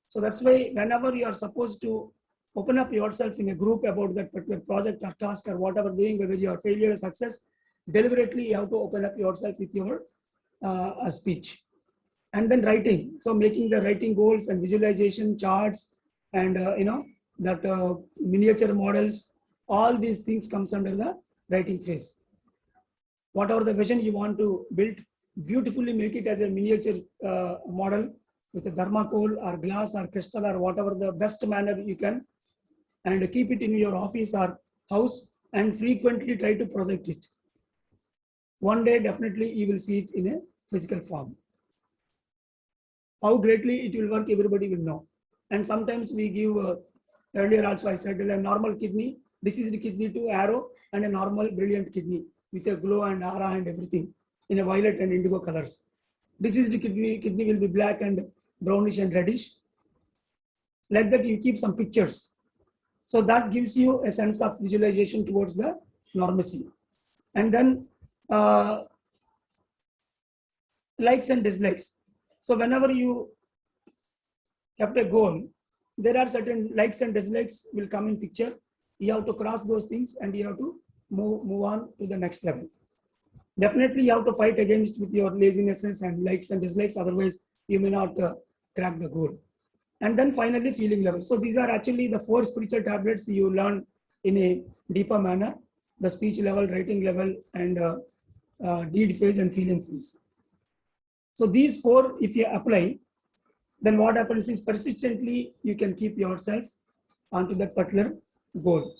So that's why whenever you are supposed to open up yourself in a group about that particular project or task or whatever doing, whether you are failure or success, deliberately you have to open up yourself with your speech. And then writing. So making the writing goals and visualization charts and that miniature models, all these things comes under the writing phase. Whatever the vision you want to build, beautifully make it as a miniature model with a thermocol or glass or crystal or whatever the best manner you can, and keep it in your office or house and frequently try to project it. One day definitely you will see it in a physical form. How greatly it will work, everybody will know. And sometimes we give, earlier also I said, a normal kidney, diseased kidney to arrow, and a normal brilliant kidney with a glow and aura and everything in a violet and indigo colors. Diseased kidney will be black and brownish and reddish. Like that, you keep some pictures. So that gives you a sense of visualization towards the normacy. And then likes and dislikes. So whenever you kept a goal, there are certain likes and dislikes will come in picture. You have to cross those things and you have to move on to the next level. Definitely you have to fight against with your lazinesses and likes and dislikes, otherwise you may not crack the goal. And then finally feeling level. So these are actually the 4 spiritual tablets you learn in a deeper manner: the speech level, writing level, and deed phase and feeling phase. So these 4, if you apply, then what happens is persistently you can keep yourself onto that particular goal.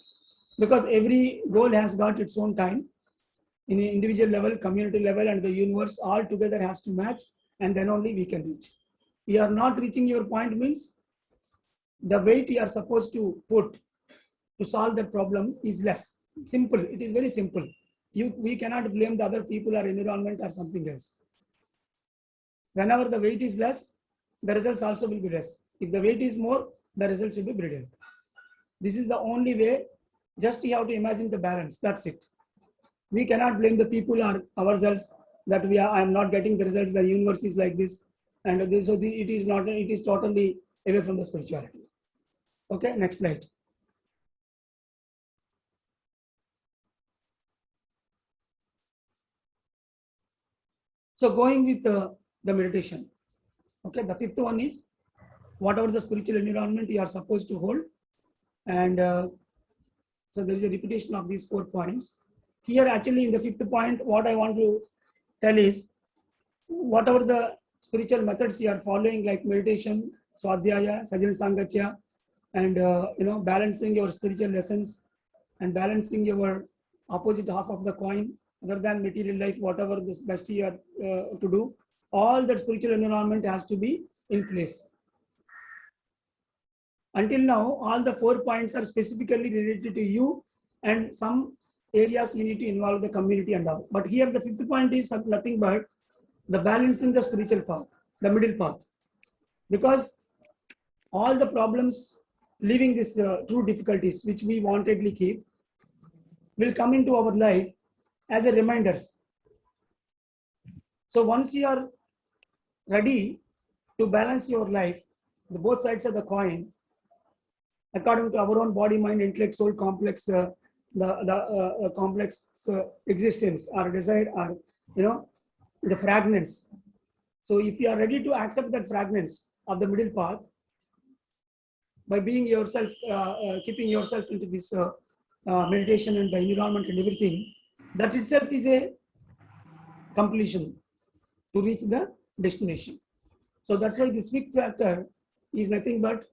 Because every goal has got its own time. In an individual level, community level, and the universe all together has to match, and then only we can reach. You are not reaching your point means the weight you are supposed to put to solve that problem is less. Simple. It is very simple. We cannot blame the other people or environment or something else. Whenever the weight is less, the results also will be less. If the weight is more, the results will be brilliant. This is the only way. Just you have to imagine the balance. That's it. We cannot blame the people or ourselves that I am not getting the results. The universe is like this, and so it is not. It is totally away from the spirituality. Okay, next slide. So going with the meditation. Okay, the 5th one is whatever the spiritual environment you are supposed to hold, and so there is a repetition of these 4 points. Here actually in the 5th point, what I want to tell is whatever the spiritual methods you are following, like meditation, swadhyaya, sajana sangatya, and balancing your spiritual lessons and balancing your opposite half of the coin, other than material life, whatever this best you are to do, all that spiritual environment has to be in place. Until now, all the 4 points are specifically related to you, and some areas you need to involve the community and all. But here the 5th point is nothing but the balancing the spiritual path, the middle path. Because all the problems, leaving this true difficulties, which we wantedly keep, will come into our life as a reminders. So once you are ready to balance your life, the both sides of the coin, according to our own body, mind, intellect, soul complex, the complex existence or desire, or the fragments. So if you are ready to accept that fragments of the middle path, by being yourself, keeping yourself into this meditation and the environment and everything, that itself is a completion to reach the destination. So that's why this 5th factor is nothing but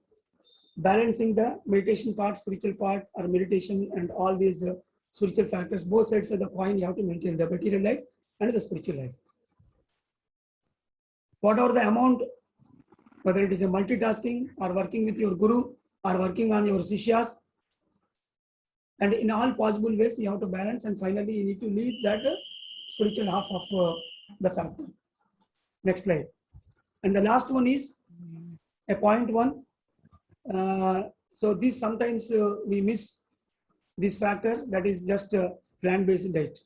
balancing the meditation part, spiritual part, or meditation, and all these spiritual factors. Both sides of the coin you have to maintain, the material life and the spiritual life. Whatever the amount, whether it is a multitasking or working with your guru or working on your sishyas, and in all possible ways you have to balance, and finally you need to lead that spiritual half of the factor. Next slide. And the last one is a point 1. So this sometimes we miss this factor, that is just a plant-based diet,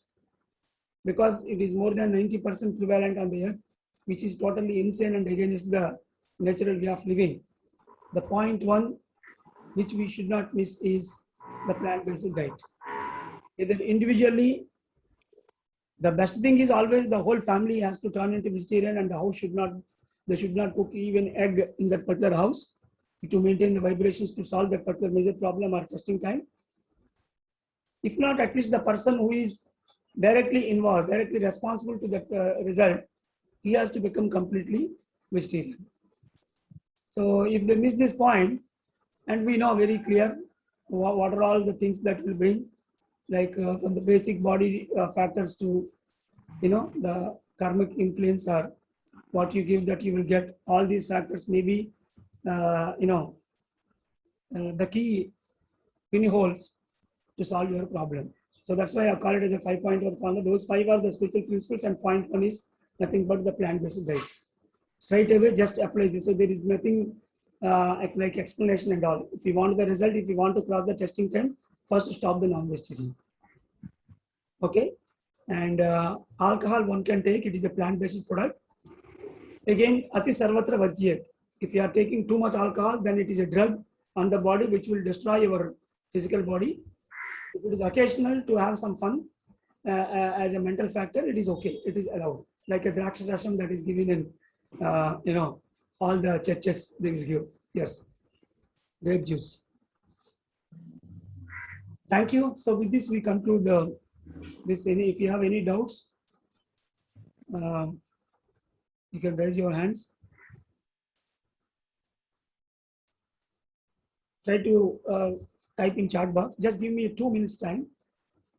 because it is more than 90% prevalent on the earth, which is totally insane and against the natural way of living. The point 1 which we should not miss is the plant-based diet, either individually The best thing is always the whole family has to turn into vegetarian, and the house should not, they should not cook even egg in that particular house to maintain the vibrations to solve that particular major problem or testing time. If not, at least the person who is directly involved, directly responsible to that result, he has to become completely vegetarian. So if they miss this point, and we know very clear what are all the things that will bring, like from the basic body factors to, the karmic influence or what you give that you will get, all these factors may be, the key pinholes to solve your problem. So that's why I call it as a 5-point formula. Those 5 are the spiritual principles, and point 1 is nothing but the plant-based diet. Straight away, just apply this. So there is nothing like explanation and all. If you want the result, if you want to cross the testing time, first stop the non-vegetarian. Okay, and alcohol one can take. It is a plant-based product. Again, ati sarvatra vajyat. If you are taking too much alcohol, then it is a drug on the body which will destroy your physical body. If it is occasional to have some fun as a mental factor, it is okay. It is allowed. Like a drakshasam that is given in, all the churches they will give. Yes, grape juice. Thank you. So with this we conclude this. If you have any doubts, you can raise your hands. Try to type in chat box. Just give me 2 minutes time.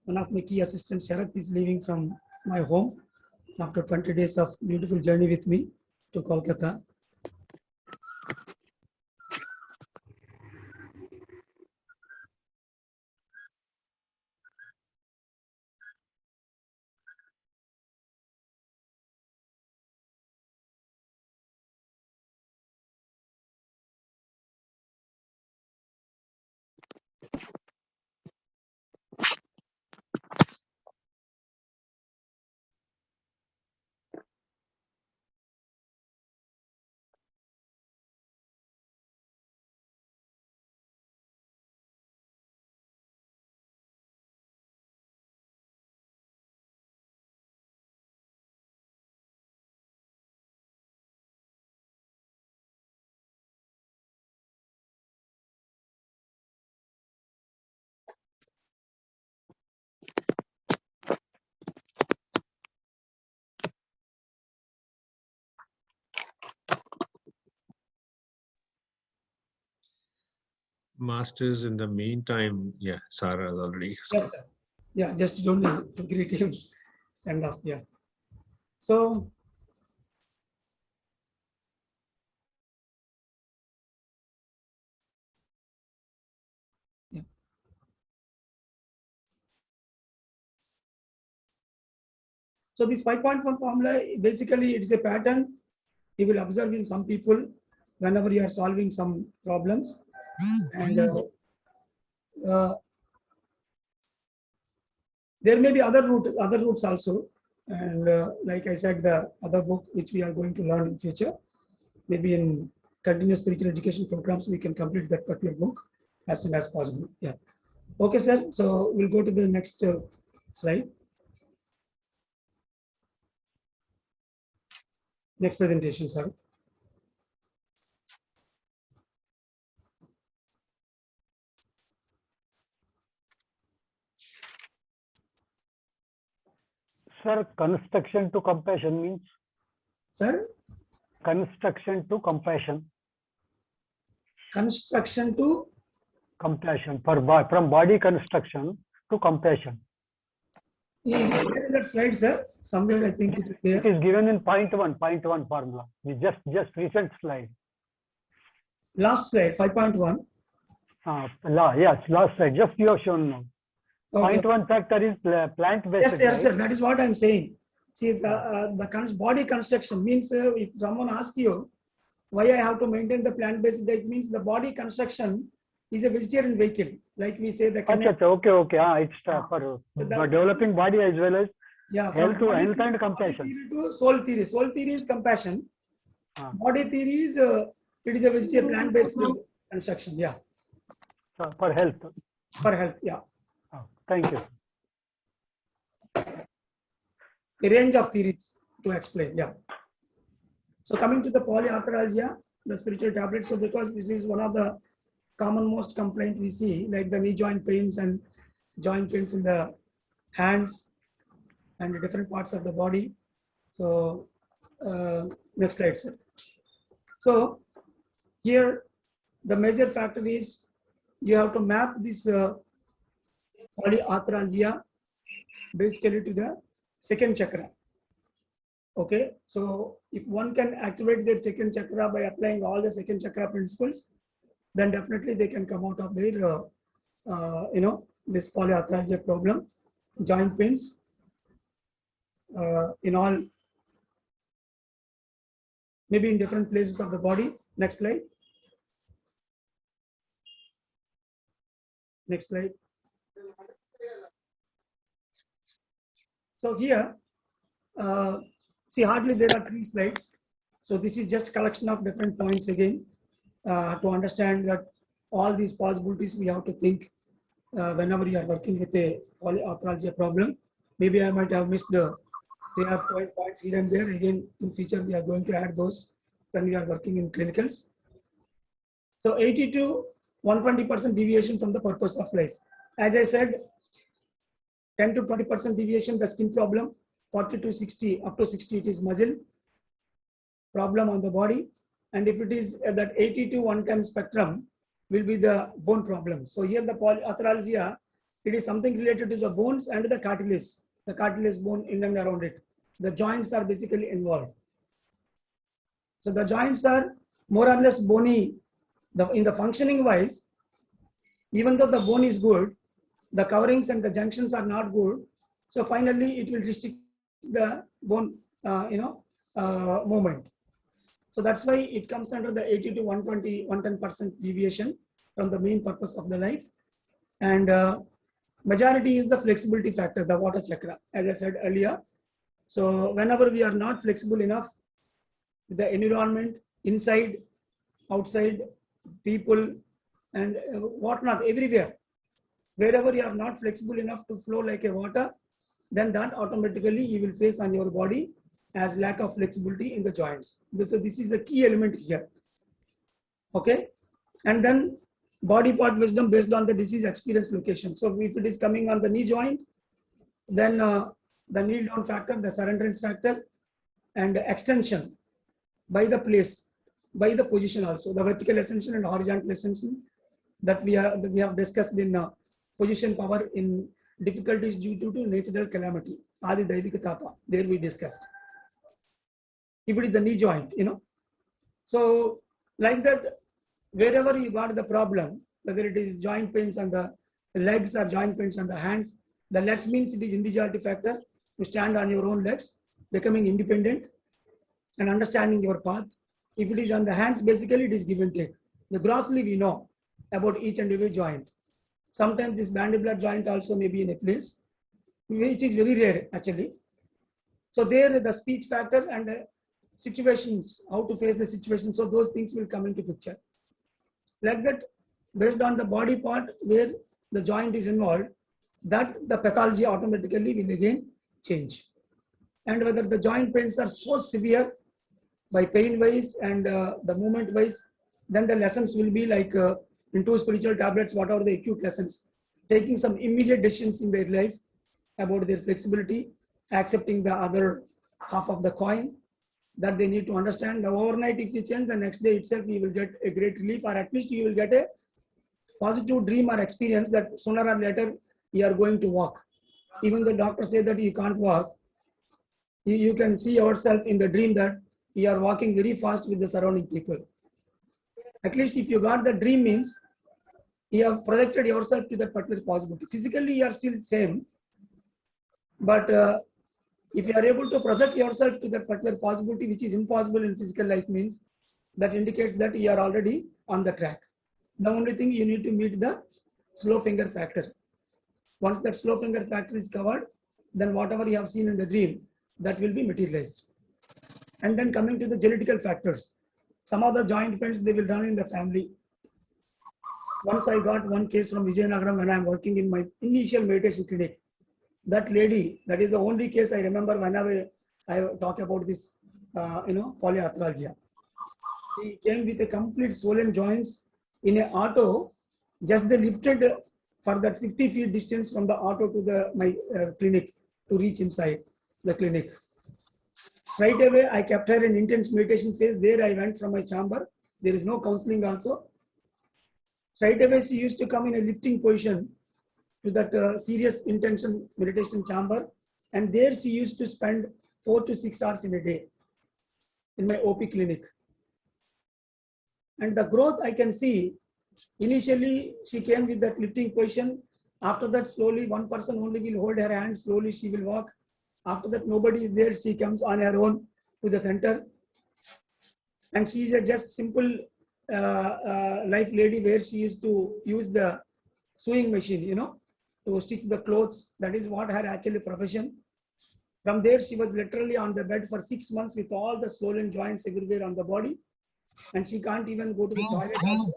One of my key assistants, Sharath, is leaving from my home after 20 days of beautiful journey with me to Kolkata. Masters, in the meantime, yeah, Sarah has already. Yes, sir. Yeah, just don't need to greet him, send off. Yeah. So, yeah. So this 5.1 formula, basically it is a pattern you will observe in some people whenever you are solving some problems. And there may be other routes also. And like I said, the other book which we are going to learn in future, maybe in continuous spiritual education programs, we can complete that particular book as soon as possible. Yeah. Okay, sir. So we'll go to the next slide. Next presentation, sir. Sir, construction to compassion means? Sir? Construction to compassion. Construction to? Compassion. From body construction to compassion. In that slide, sir, somewhere I think it is there. It is given in point one formula. Just recent slide. Last slide, 5.1. Yes, last slide. Just you have shown now. Okay. Point 1 factor is plant-based. Yes, sir. That is what I'm saying. See, the body construction means if someone asks you why I have to maintain the plant-based diet, means the body construction is a vegetarian vehicle. Like we say, the okay. It's for developing body as well as health and compassion. To soul theory. Soul theory is compassion. Body theory is it is a vegetarian plant-based construction. Yeah. For health. For health. Yeah. Thank you. a range of theories to explain. Yeah. So coming to the polyarthralgia, the spiritual tablets. So because this is one of the commonmost complaint we see, like the knee joint pains and joint pains in the hands and the different parts of the body. So next slide, sir. So here the major factor is you have to map this polyarthralgia basically to the second chakra. Okay, so if one can activate their second chakra by applying all the second chakra principles, then definitely they can come out of their this polyarthralgia problem, joint pains in all, maybe in different places of the body. Next slide. Next slide. So here, see, hardly there are 3 slides. So this is just collection of different points again to understand that all these possibilities we have to think whenever you are working with a polyarthralgia problem. Maybe I might have missed there are points here and there. Again, in future we are going to add those when we are working in clinicals. So 80 to 120% deviation from the purpose of life. As I said, 10 to 20% deviation, the skin problem, 40 to 60, up to 60, it is muscle problem on the body. And if it is that 80 to 110 spectrum, will be the bone problem. So here the polyarthralgia, it is something related to the bones and the cartilage bone in and around it. The joints are basically involved. So the joints are more or less bony. In the functioning wise, even though the bone is good, the coverings and the junctions are not good. So finally, it will restrict the bone, movement. So that's why it comes under the 80 to 120, 110% deviation from the main purpose of the life. And majority is the flexibility factor, the water chakra, as I said earlier. So whenever we are not flexible enough with the environment, inside, outside, people, and whatnot, everywhere, wherever you are not flexible enough to flow like a water, then that automatically you will face on your body as lack of flexibility in the joints. So this is the key element here. Okay, and then body part wisdom based on the disease experience location. So if it is coming on the knee joint, then the kneel down factor, the surrenderance factor, and extension by the place, by the position also, the vertical ascension and horizontal ascension that we have discussed in position power in difficulties due to natural calamity, Adi Daivika Tapa, there we discussed. If it is the knee joint, So like that, wherever you got the problem, whether it is joint pains on the legs or joint pains on the hands, the legs means it is individuality factor, to stand on your own legs, becoming independent and understanding your path. If it is on the hands, basically it is give and take. The grossly we know about each and every joint. Sometimes this mandibular joint also may be in a place, which is very rare actually. So there the speech factor and situations, how to face the situation. So those things will come into picture. Like that, based on the body part where the joint is involved, that the pathology automatically will again change. And whether the joint pains are so severe by pain wise and the movement wise, then the lessons will be like into spiritual tablets, what are the acute lessons, taking some immediate decisions in their life about their flexibility, accepting the other half of the coin, that they need to understand. The overnight, if you change, the next day itself you will get a great relief, or at least you will get a positive dream or experience that sooner or later you are going to walk. Even the doctor say that you can't walk, you can see yourself in the dream that you are walking very fast with the surrounding people. At least if you got the dream, means you have projected yourself to that particular possibility. Physically you are still same, but if you are able to project yourself to that particular possibility, which is impossible in physical life, means that indicates that you are already on the track. The only thing you need to meet the slow finger factor. Once that slow finger factor is covered, then whatever you have seen in the dream, that will be materialized. And then coming to the genetical factors, some of the joint pains, they will run in the family. Once I got one case from Vijayanagaram when I am working in my initial meditation clinic. that lady, that is the only case I remember whenever I talk about this, polyarthralgia. She came with a complete swollen joints in an auto. Just they lifted for that 50 feet distance from the auto to my clinic to reach inside the clinic. Straight away, I kept her in intense meditation phase. There I went from my chamber. There is no counseling also. Straight away, she used to come in a lifting position to that serious intention meditation chamber. And there she used to spend 4 to 6 hours in a day in my OP clinic. And the growth I can see, initially she came with that lifting position. After that, slowly one person only will hold her hand. Slowly she will walk. After that, nobody is there. She comes on her own to the center. And she is a just simple life lady where she used to use the sewing machine, to stitch the clothes. That is what her actually profession. From there, she was literally on the bed for 6 months with all the swollen joints everywhere on the body. And she can't even go to the toilet also.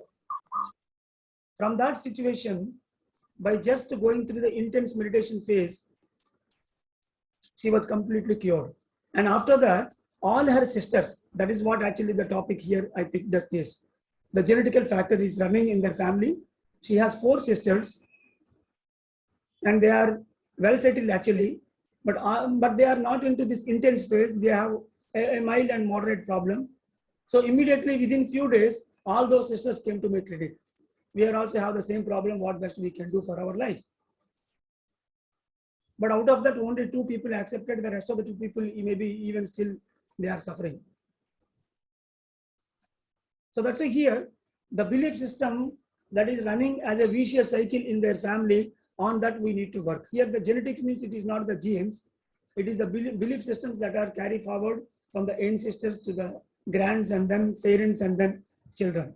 From that situation, by just going through the intense meditation phase, she was completely cured. And after that, all her sisters, that is what actually the topic here I picked that case. The genetical factor is running in their family. She has 4 sisters and they are well settled actually, but they are not into this intense phase. They have a mild and moderate problem. So immediately within few days, all those sisters came to my clinic. We are also have the same problem, what best we can do for our life. But out of that, only 2 people accepted. The rest of the 2 people, maybe even still, they are suffering. So that's why here, the belief system that is running as a vicious cycle in their family, on that we need to work. Here, the genetics means it is not the genes. It is the belief systems that are carried forward from the ancestors to the grands and then parents and then children.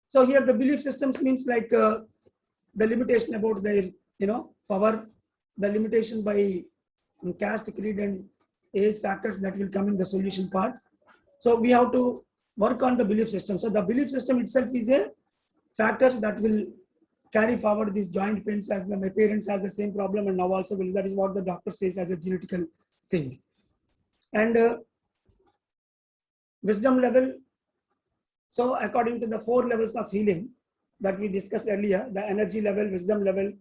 So here, the belief systems means like the limitation about their, power, the limitation by caste, creed, and age factors that will come in the solution part. So we have to work on the belief system. So the belief system itself is a factor that will carry forward these joint pains, as my parents have the same problem, and now also will. That is what the doctor says as a genetical thing. And wisdom level. So according to the 4 levels of healing that we discussed earlier, the energy level, wisdom level,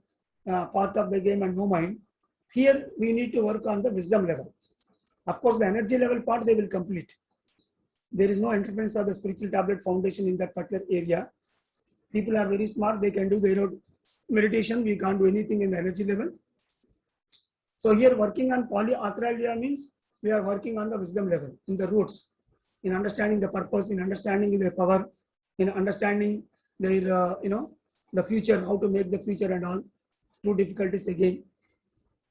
part of the game, and no mind. Here we need to work on the wisdom level. Of course, the energy level part they will complete. There is no interference of the spiritual tablet foundation in that particular area. People are very smart. They can do their own meditation. We can't do anything in the energy level. So here working on polyarthralgia means we are working on the wisdom level, in the roots, in understanding the purpose, in understanding their power, in understanding their, the future, how to make the future and all, through difficulties again.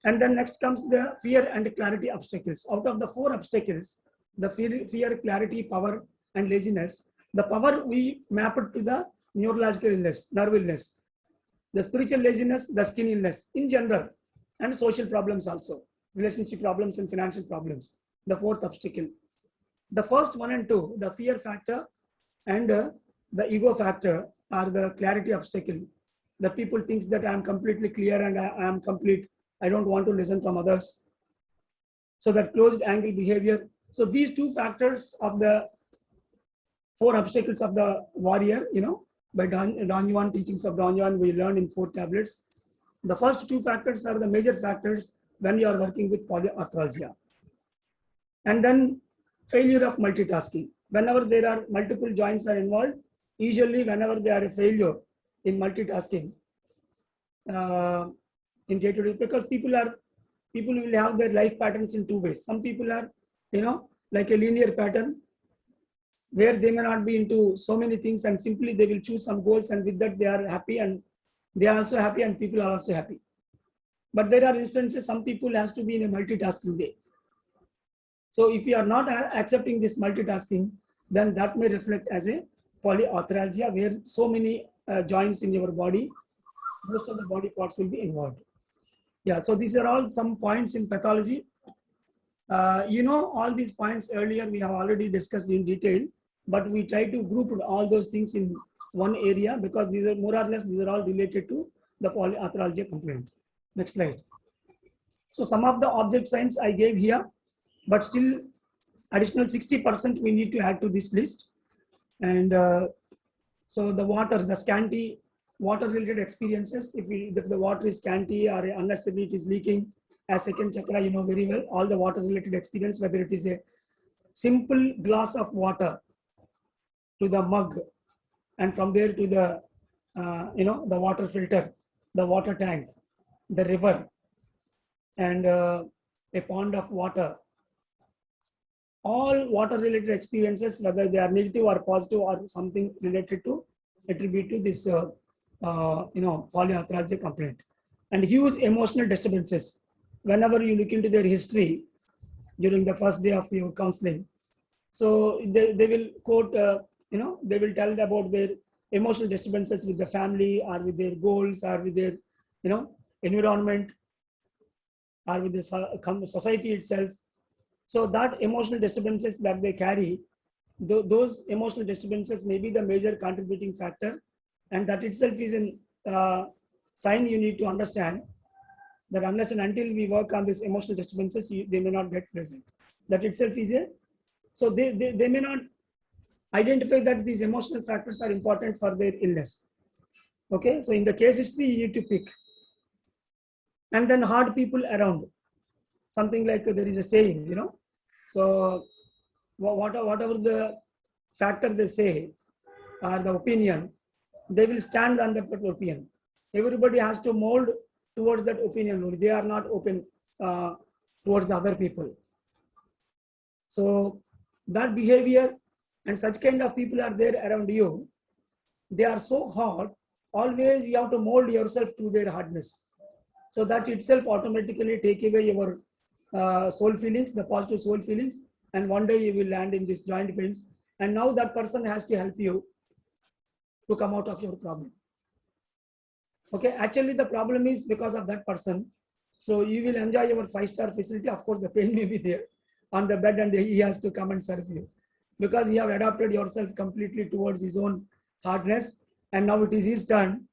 And then next comes the fear and clarity obstacles. Out of the 4 obstacles, the fear, clarity, power, and laziness, the power we map it to the neurological illness, nerve illness, the spiritual laziness, the skin illness in general, and social problems also, relationship problems and financial problems, the 4th obstacle. The first 1 and 2, the fear factor and the ego factor, are the clarity obstacle. The people thinks that I am completely clear and I am complete. I don't want to listen from others. So that closed angle behavior. So these 2 factors of the 4 obstacles of the warrior, by Don Juan, teachings of Don Juan, we learned in 4 tablets. The first 2 factors are the major factors when you are working with polyarthralgia. And then failure of multitasking. Whenever there are multiple joints are involved, usually whenever there are a failure in multitasking, in day-to-day, because people will have their life patterns in 2 ways. Some people are, like a linear pattern, where they may not be into so many things, and simply they will choose some goals, and with that they are happy, and they are also happy, and people are also happy. But there are instances, some people has to be in a multitasking way. So if you are not accepting this multitasking, then that may reflect as a polyarthralgia, where so many joints in your body, most of the body parts will be involved. Yeah, so these are all some points in pathology. All these points earlier we have already discussed in detail, but we try to group all those things in one area, because these are more or less, these are all related to the polyarthralgia complaint. Next slide. So some of the object signs I gave here, but still additional 60% we need to add to this list. And so the water, the scanty water related experiences, if the water is scanty or unnecessarily it is leaking, as second chakra, you know very well, all the water related experience, whether it is a simple glass of water to the mug, and from there to the, the water filter, the water tank, the river, and a pond of water. All water related experiences, whether they are negative or positive or something related to attribute to this, polyarthralgia complaint. And huge emotional disturbances. Whenever you look into their history during the first day of your counseling, so they will quote, they will tell about their emotional disturbances with the family or with their goals or with their, environment or with the society itself. So that emotional disturbances that they carry, those emotional disturbances may be the major contributing factor, and that itself is a sign you need to understand that unless and until we work on these emotional disturbances, they may not get present. That itself is so they may not identify that these emotional factors are important for their illness. Okay, so in the case history, you need to pick. And then hard people around. Something like there is a saying, so whatever the factor they say or the opinion, they will stand on that opinion. Everybody has to mold towards that opinion. They are not open towards the other people. So that behavior and such kind of people are there around you. They are so hard. Always you have to mold yourself to their hardness. So that itself automatically take away your soul feelings, the positive soul feelings, and one day you will land in this joint pains. And now that person has to help you to come out of your problem. Okay, actually the problem is because of that person. So you will enjoy your 5-star facility. Of course, the pain may be there on the bed and he has to come and serve you because you have adapted yourself completely towards his own hardness. And now it is his turn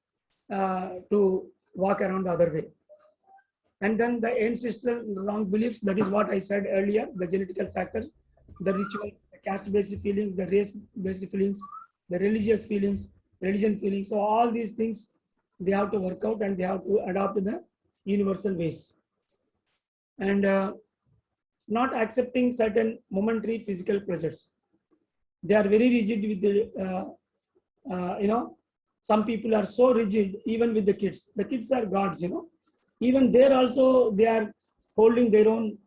to walk around the other way. And then the ancestral wrong beliefs, that is what I said earlier, the genetical factors, the ritual, the caste-based feelings, the race-based feelings, the religious feelings, religion feelings. So all these things, they have to work out and they have to adopt the universal ways. And not accepting certain momentary physical pleasures. They are very rigid with the, some people are so rigid, even with the kids. The kids are gods, Even there also, they are holding their own,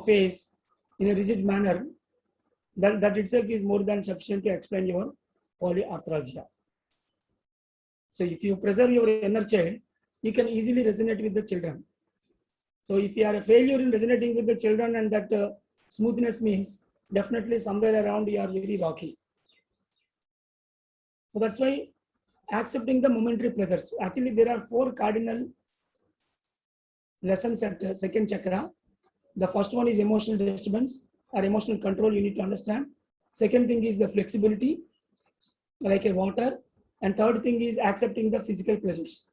face in a rigid manner. That itself is more than sufficient to explain your polyarthralgia. So if you preserve your inner child, you can easily resonate with the children. So if you are a failure in resonating with the children, and that smoothness means definitely somewhere around you are very rocky. So that's why accepting the momentary pleasures. Actually, there are 4 cardinal lessons at second chakra. The first one is emotional disturbance or emotional control. You need to understand. Second thing is the flexibility, like a water. And third thing is accepting the physical pleasures,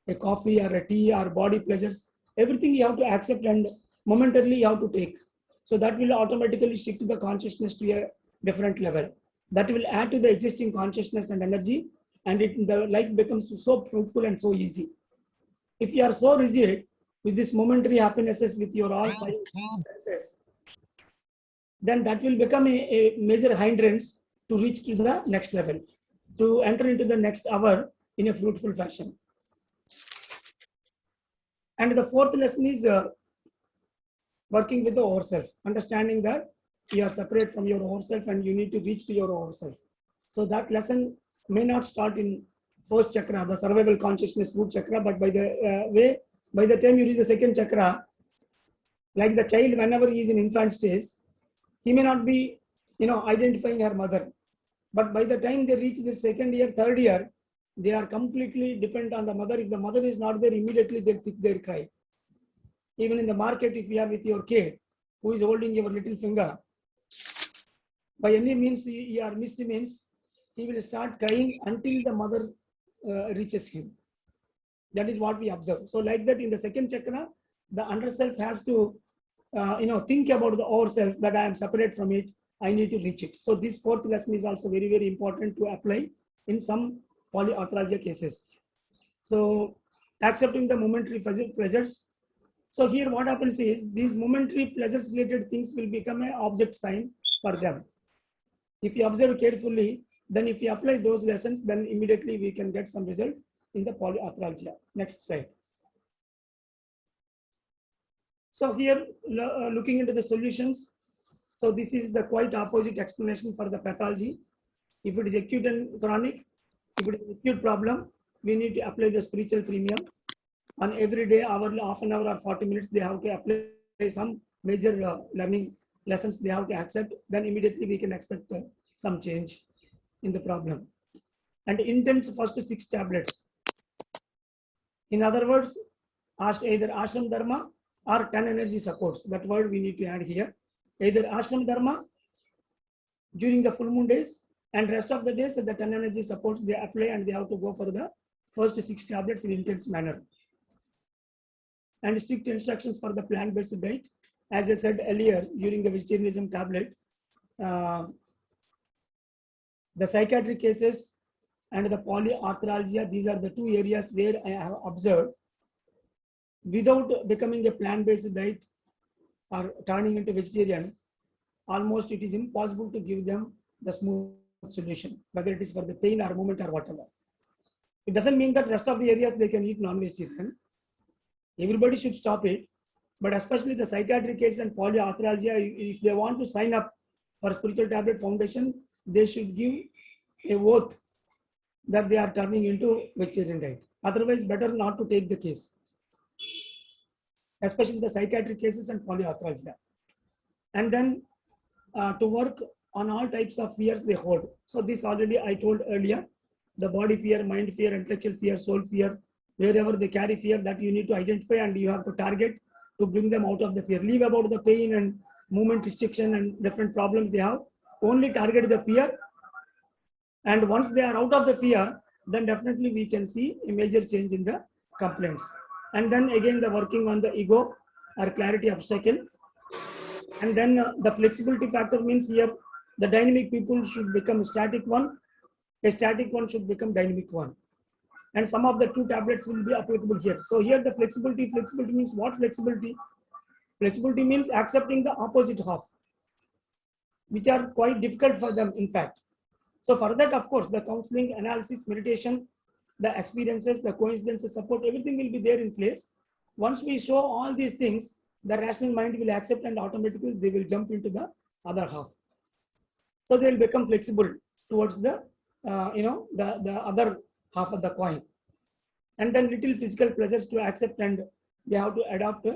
a coffee or a tea or body pleasures. Everything you have to accept and momentarily you have to take. So that will automatically shift the consciousness to a different level. That will add to the existing consciousness and energy, and the life becomes so fruitful and so easy. If you are so rigid with this momentary happinesses with your all 5 senses, then that will become a major hindrance to reach to the next level, to enter into the next hour in a fruitful fashion. And the 4th lesson is working with the ourself, understanding that you are separate from your ourself and you need to reach to your ourself. So that lesson may not start in 1st chakra, the survival consciousness root chakra, but by the time you reach the 2nd chakra, like the child, whenever he is in infant stage, he may not be, identifying her mother. But by the time they reach the 2nd year, 3rd year, they are completely dependent on the mother. If the mother is not there, immediately they pick their cry. Even in the market, if you are with your kid who is holding your little finger, by any means you are missed means, he will start crying until the mother reaches him. That is what we observe. So like that in the second chakra, the under self has to, think about the over self, that I am separate from it. I need to reach it. So this fourth lesson is also very, very important to apply in some polyarthralgia cases. So accepting the momentary pleasures. So here what happens is these momentary pleasures related things will become an object sign for them. If you observe carefully, then if you apply those lessons, then immediately we can get some result in the polyarthralgia. Next slide. So here looking into the solutions. So this is the quite opposite explanation for the pathology. If it is acute and chronic, if it is acute problem, we need to apply the spiritual premium. On every day, hourly, half an hour or 40 minutes, they have to apply some major learning lessons they have to accept. Then immediately we can expect some change in the problem. And intense first 6 tablets. In other words, either ashram dharma or 10 energy supports. That word we need to add here. Either ashram dharma during the full moon days, and rest of the days the 10 energy supports they apply, and they have to go for the first 6 tablets in intense manner. And strict instructions for the plant-based diet. As I said earlier, during the vegetarianism tablet, the psychiatric cases and the polyarthralgia, these are the 2 areas where I have observed without becoming a plant-based diet or turning into vegetarian, almost it is impossible to give them the smooth solution, whether it is for the pain or movement or whatever. It doesn't mean that rest of the areas they can eat non-vegetarian. Everybody should stop it, but especially the psychiatric case and polyarthralgia, if they want to sign up for Spiritual Tablet Foundation, they should give a oath that they are turning into vegetarian diet. Otherwise, better not to take the case, especially the psychiatric cases and polyarthralgia. And then to work on all types of fears they hold. So this already I told earlier, the body fear, mind fear, intellectual fear, soul fear, wherever they carry fear, that you need to identify and you have to target to bring them out of the fear. Leave about the pain and movement restriction and different problems they have. Only target the fear. And once they are out of the fear, then definitely we can see a major change in the complaints. And then again, the working on the ego or clarity obstacle. And then the flexibility factor means here, the dynamic people should become static one. A static one should become dynamic one. And some of the 2 tablets will be applicable here. So here the flexibility means what flexibility? Flexibility means accepting the opposite half, which are quite difficult for them, in fact. So for that, of course, the counseling, analysis, meditation, the experiences, the coincidences, support, everything will be there in place. Once we show all these things, the rational mind will accept and automatically they will jump into the other half. So they will become flexible towards the, the other half of the coin. And then little physical pleasures to accept, and they have to adopt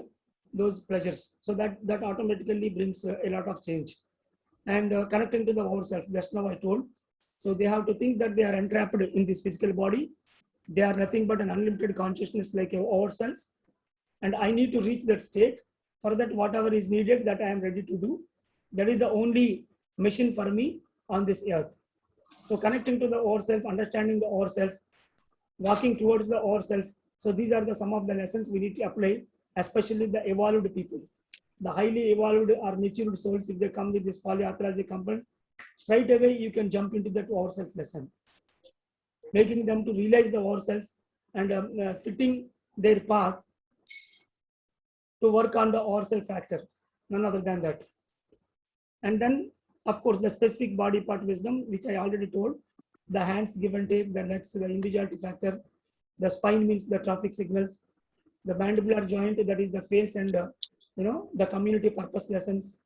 those pleasures. So that automatically brings a lot of change. And connecting to the ourself, just now I told. So they have to think that they are entrapped in this physical body. They are nothing but an unlimited consciousness like ourself. And I need to reach that state. For that, whatever is needed, that I am ready to do. That is the only mission for me on this earth. So connecting to the ourself, understanding the ourself, walking towards the ourself. So these are some of the lessons we need to apply, especially the evolved people. The highly evolved or matured souls, if they come with this polyarthralgia component, straight away you can jump into that ourself lesson, making them to realize the ourself and fitting their path to work on the ourself factor, none other than that. And then, of course, the specific body part wisdom, which I already told, the hands, give and take, the legs, the individuality factor, the spine means the traffic signals, the mandibular joint, that is the face, and the community purpose lessons,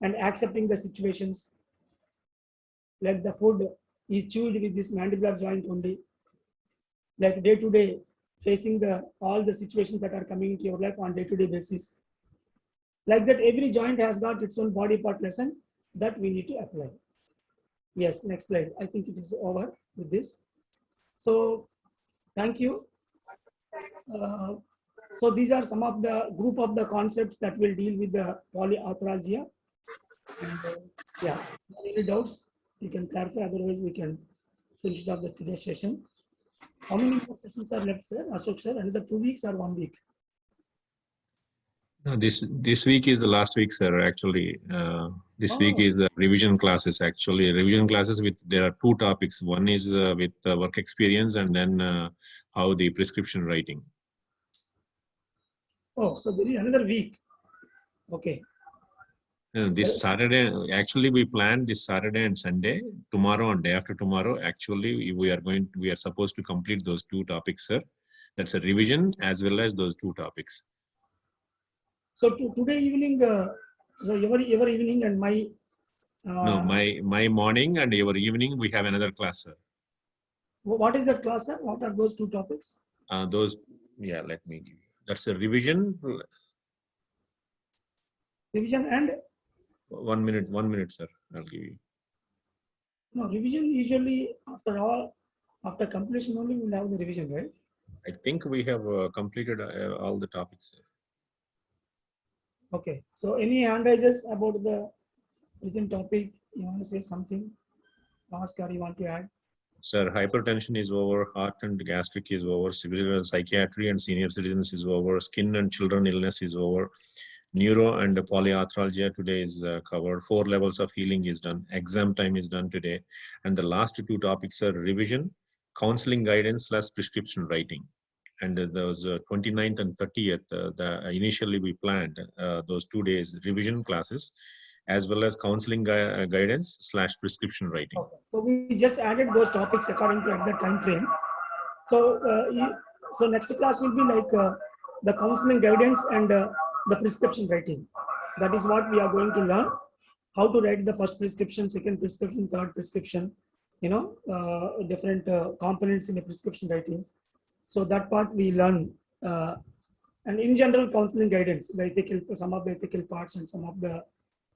and accepting the situations, like the food is chewed with this mandibular joint only, like day to day facing all the situations that are coming into your life on day-to-day basis. Like that, every joint has got its own body part lesson that we need to apply. Yes, next slide. I think it is over with this. So thank you. So these are some of the group of the concepts that will deal with the polyarthralgia. And, yeah, any doubts you can clarify, otherwise we can finish up the today's session. How many more sessions are left, sir? Ashok sir, another 2 weeks or 1 week? No, this week is the last week, sir. Actually, this week Oh. is the revision classes. Actually, revision classes with there are two topics. One is with work experience, and then how the prescription writing. Oh, so there is another week. Okay. This Saturday, actually, we planned this Saturday and Sunday. Tomorrow and day after tomorrow, actually, we are supposed to complete those two topics, sir. That's a revision as well as those two topics. So today evening, so your evening and my. No, my morning and your evening, we have another class, sir. What is that class, sir? What are those two topics? Yeah, let me give you. That's a revision. Revision and? 1 minute, sir. I'll give you. No, revision usually after completion only we'll have the revision, right? I think we have completed all the topics, sir. Okay. So any hand raises about the present topic? You want to say something? Ask or you want to add? Sir, hypertension is over, heart and gastric is over, severe psychiatry and senior citizens is over, skin and children illness is over, neuro and polyarthralgia today is covered, 4 levels of healing is done, exam time is done today, and the last two topics are revision, counseling guidance / prescription writing. And those 29th and 30th, initially we planned those 2 days revision classes, as well as counseling guidance / prescription writing. Okay. So we just added those topics according to the time frame. So so next class will be like the counseling guidance and the prescription writing. That is what we are going to learn. How to write the first prescription, second prescription, third prescription. You know, different components in the prescription writing. So that part we learn. And in general, counseling guidance, the ethical, some of the ethical parts and some of the,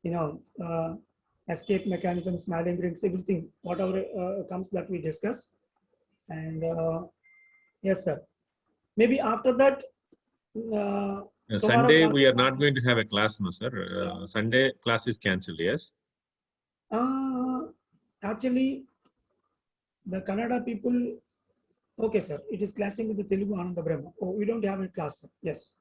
you know, escape mechanisms, malingerings, everything, whatever comes that we discuss. And yes, sir. Maybe after that. Sunday, we are not going to have a class, no, sir. Sunday class is cancelled, yes? Actually, the Kannada people, okay, sir, it is clashing with the Telugu Ananda Brahma. Oh, we don't have a class, sir. Yes,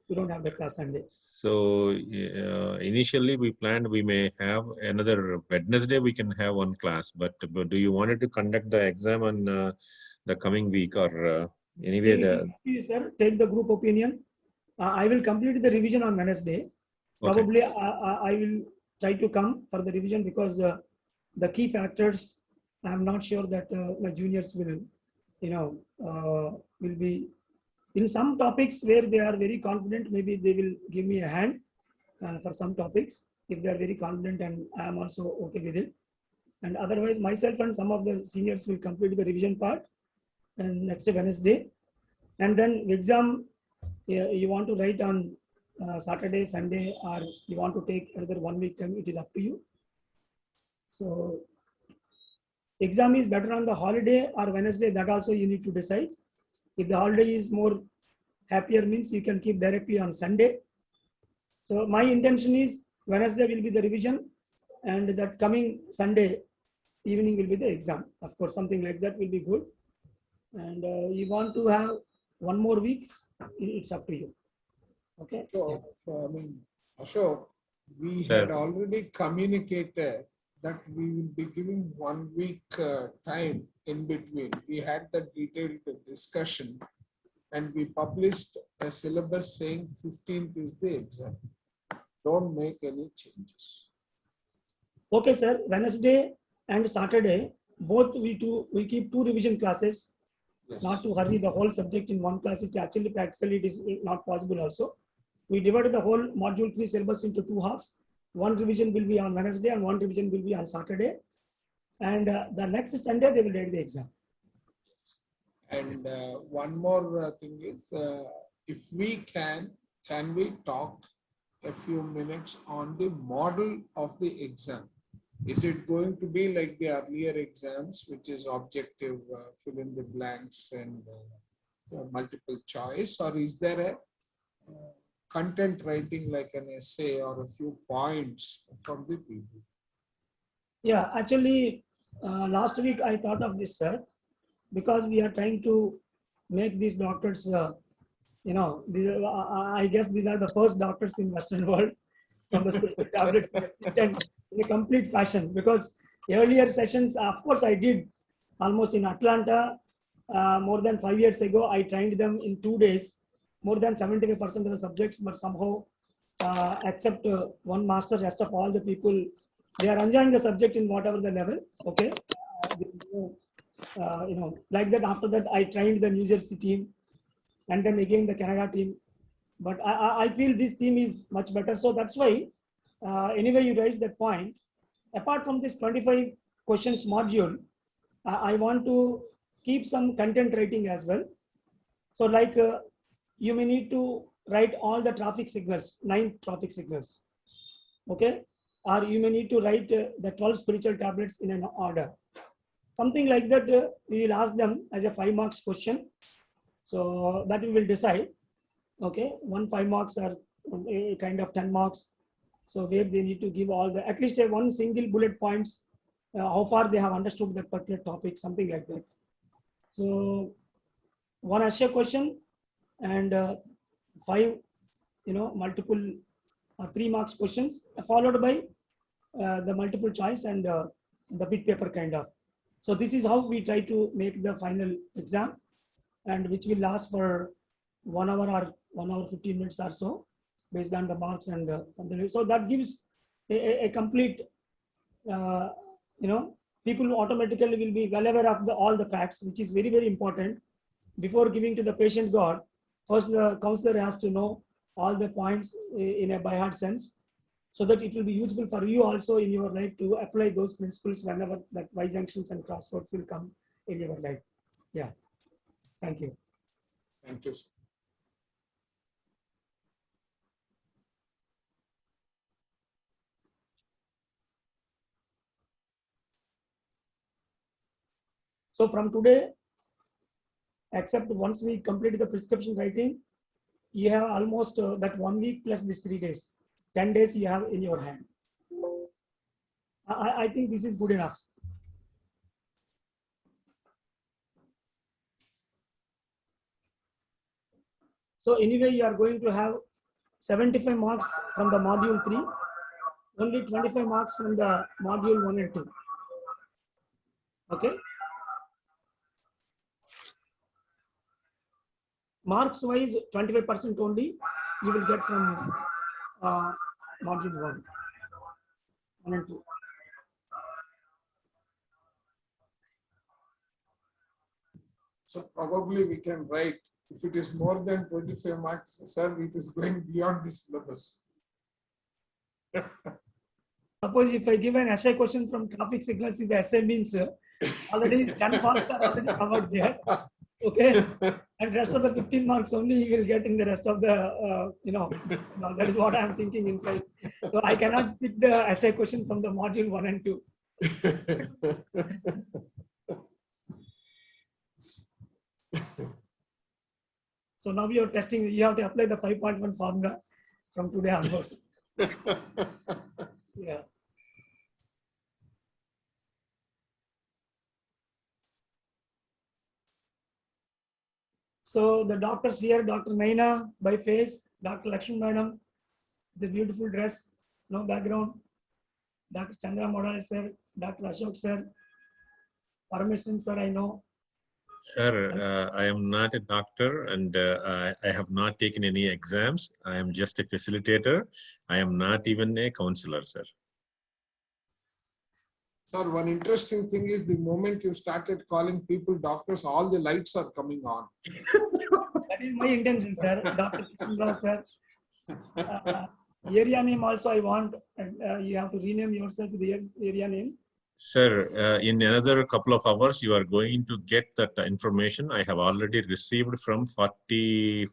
we don't have the class Sunday. So initially we planned we may have another Wednesday, we can have one class, but do you want to conduct the exam on the coming week or anyway? Sir, take the group opinion. I will complete the revision on Wednesday. Probably I will try to come for the revision because the key factors, I'm not sure that my juniors will, you know, will be in some topics where they are very confident, maybe they will give me a hand for some topics if they are very confident and I am also okay with it. And otherwise myself and some of the seniors will complete the revision part and next Wednesday. And then exam, you want to write on Saturday, Sunday, or you want to take another 1 week time, it is up to you. So exam is better on the holiday or Wednesday, that also you need to decide. If the holiday is more happier means you can keep directly on Sunday. So my intention is Wednesday will be the revision and that coming Sunday evening will be the exam. Of course, something like that will be good. And you want to have 1 more week, it's up to you. Okay. So, I mean, Ashok, we had already communicated that we will be giving 1 week time in between. We had the detailed discussion and we published a syllabus saying 15th is the exam. Don't make any changes. Okay, sir. Wednesday and Saturday, both we keep 2 revision classes. Yes. Not to hurry the whole subject in one class. It actually practically it is not possible also. We divided the whole module 3 syllabus into 2 halves. 1 revision will be on Wednesday and 1 revision will be on Saturday. And the next Sunday, they will write the exam. And one more thing is, if we can we talk a few minutes on the model of the exam? Is it going to be like the earlier exams, which is objective, fill in the blanks and multiple choice, or is there a content writing like an essay or a few points from the people? Yeah, actually, last week I thought of this, sir. because we are trying to make these doctors, I guess these are the first doctors in Western world from the special tablets in a complete fashion. Because earlier sessions, of course, I did almost in Atlanta more than 5 years ago. I trained them in 2 days, more than 75% of the subjects, but somehow, except one master, rest of all the people, they are enjoying the subject in whatever the level. Okay, like that. After that, I trained the New Jersey team, and then again the Canada team. But I feel this team is much better. So that's why, anyway, you raised that point. Apart from this 25 questions module, I want to keep some content writing as well. So like you may need to write all the traffic signals, 9 traffic signals. Okay. Or you may need to write the 12 spiritual tablets in an order. Something like that, we will ask them as a 5 marks question. So that we will decide. Okay. 1 5 marks or a kind of 10 marks. So where they need to give all the, at least one single bullet points, how far they have understood that particular topic, something like that. So 1 essay question and 5, multiple or 3 marks questions, followed by the multiple choice and the bit paper kind of. So this is how we try to make the final exam, and which will last for 1 hour or 1 hour 15 minutes or so, based on the marks and so that gives a complete, people automatically will be well aware of all the facts, which is very, very important. Before giving to the patient God, first the counselor has to know all the points in a by heart sense, so that it will be useful for you also in your life to apply those principles whenever that Y junctions and crossroads will come in your life. Yeah. Thank you. Thank you. So from today, except once we complete the prescription writing, you have almost that 1 week plus these 3 days, 10 days you have in your hand. I think this is good enough. So anyway, you are going to have 75 marks from the module 3, only 25 marks from the module 1 and 2. Okay. Marks wise, 25% only you will get from module 1 and 2. So probably we can write, if it is more than 25 marks, sir, it is going beyond the syllabus. Suppose if I give an essay question from traffic signals, the essay means already 10 marks are already covered there. Okay, and rest of the 15 marks only you will get in the rest of the, that is what I am thinking inside. So I cannot pick the essay question from the module 1 and 2. So now you are testing, you have to apply the 5.1 formula from today onwards. Yeah. So the doctors here, Dr. Naina by face, Dr. Lakshmi Madam, the beautiful dress, no background, Dr. Chandra Modal sir, Dr. Ashok sir, Parameshwaran sir, I know. Sir, I am not a doctor and I have not taken any exams. I am just a facilitator. I am not even a counselor, sir. Sir, one interesting thing is the moment you started calling people doctors, all the lights are coming on. That is my intention, sir. Dr. Kishan sir. Area name also I want, and you have to rename yourself to the area name. Sir, in another couple of hours, you are going to get that information. I have already received from 42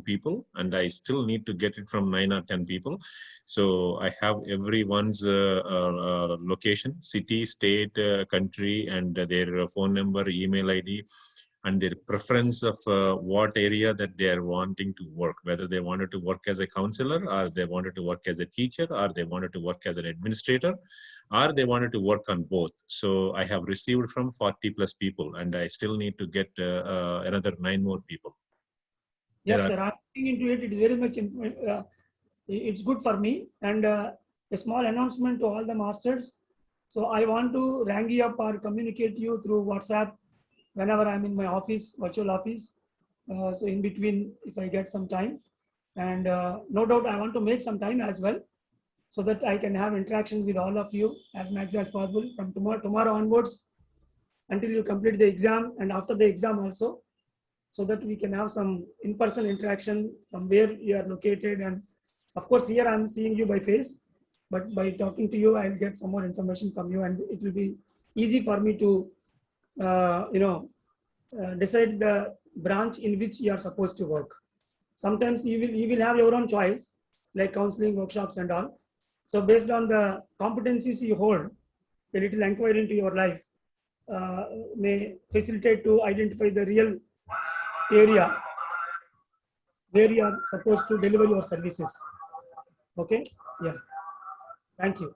people, and I still need to get it from 9 or 10 people. So I have everyone's location, city, state, country, and their phone number, email ID. and their preference of what area that they are wanting to work, whether they wanted to work as a counselor, or they wanted to work as a teacher, or they wanted to work as an administrator, or they wanted to work on both. So I have received from 40 plus people, and I still need to get another 9 more people. Yes, sir. I'm looking into it. It is very much, it's good for me. And a small announcement to all the masters. So I want to rank you up or communicate you through WhatsApp whenever I'm in my office, virtual office. So in between, if I get some time, and no doubt I want to make some time as well, so that I can have interaction with all of you as much as possible from tomorrow onwards until you complete the exam, and after the exam also, so that we can have some in-person interaction from where you are located. And of course, here I'm seeing you by face, but by talking to you, I'll get some more information from you, and it will be easy for me to, decide the branch in which you are supposed to work. Sometimes you will have your own choice, like counseling, workshops and all. So based on the competencies you hold, a little inquiry into your life may facilitate to identify the real area where you are supposed to deliver your services. Okay? Yeah. Thank you.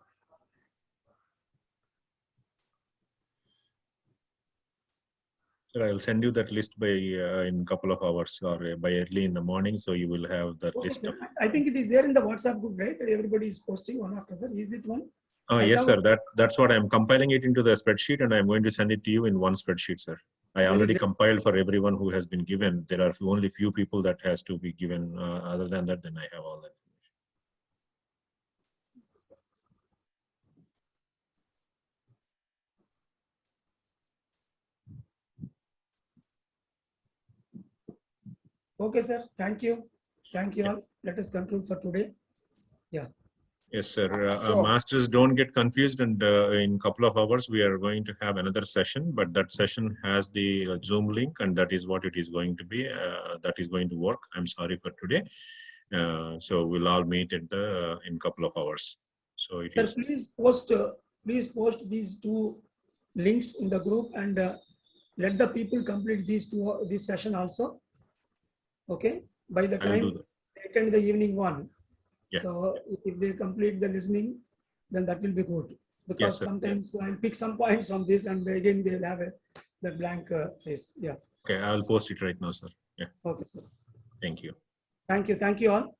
I'll send you that list by in a couple of hours, or by early in the morning, so you will have that list. I think it is there in the WhatsApp group, right? Everybody is posting one after the other. Is it one? Yes, sir. That's what I'm compiling it into the spreadsheet, and I'm going to send it to you in one spreadsheet, sir. I already compiled for everyone who has been given. There are only few people that has to be given. Other than that, then I have all that. Okay, sir. Thank you. Thank you all. Let us conclude for today. Yeah. Yes, sir. Masters, don't get confused. And in a couple of hours, we are going to have another session. But that session has the Zoom link, and that is what it is going to be. That is going to work. I'm sorry for today. So we'll all meet at in a couple of hours. So it sir, is. Please post these 2 links in the group, and let the people complete this session also. Okay, by the time they attend the evening one. Yeah. So if they complete the listening, then that will be good, because sometimes I'll pick some points from this, and again they'll have the blank face. Yeah. Okay, I'll post it right now, sir. Yeah. Okay, sir. Thank you. Thank you all.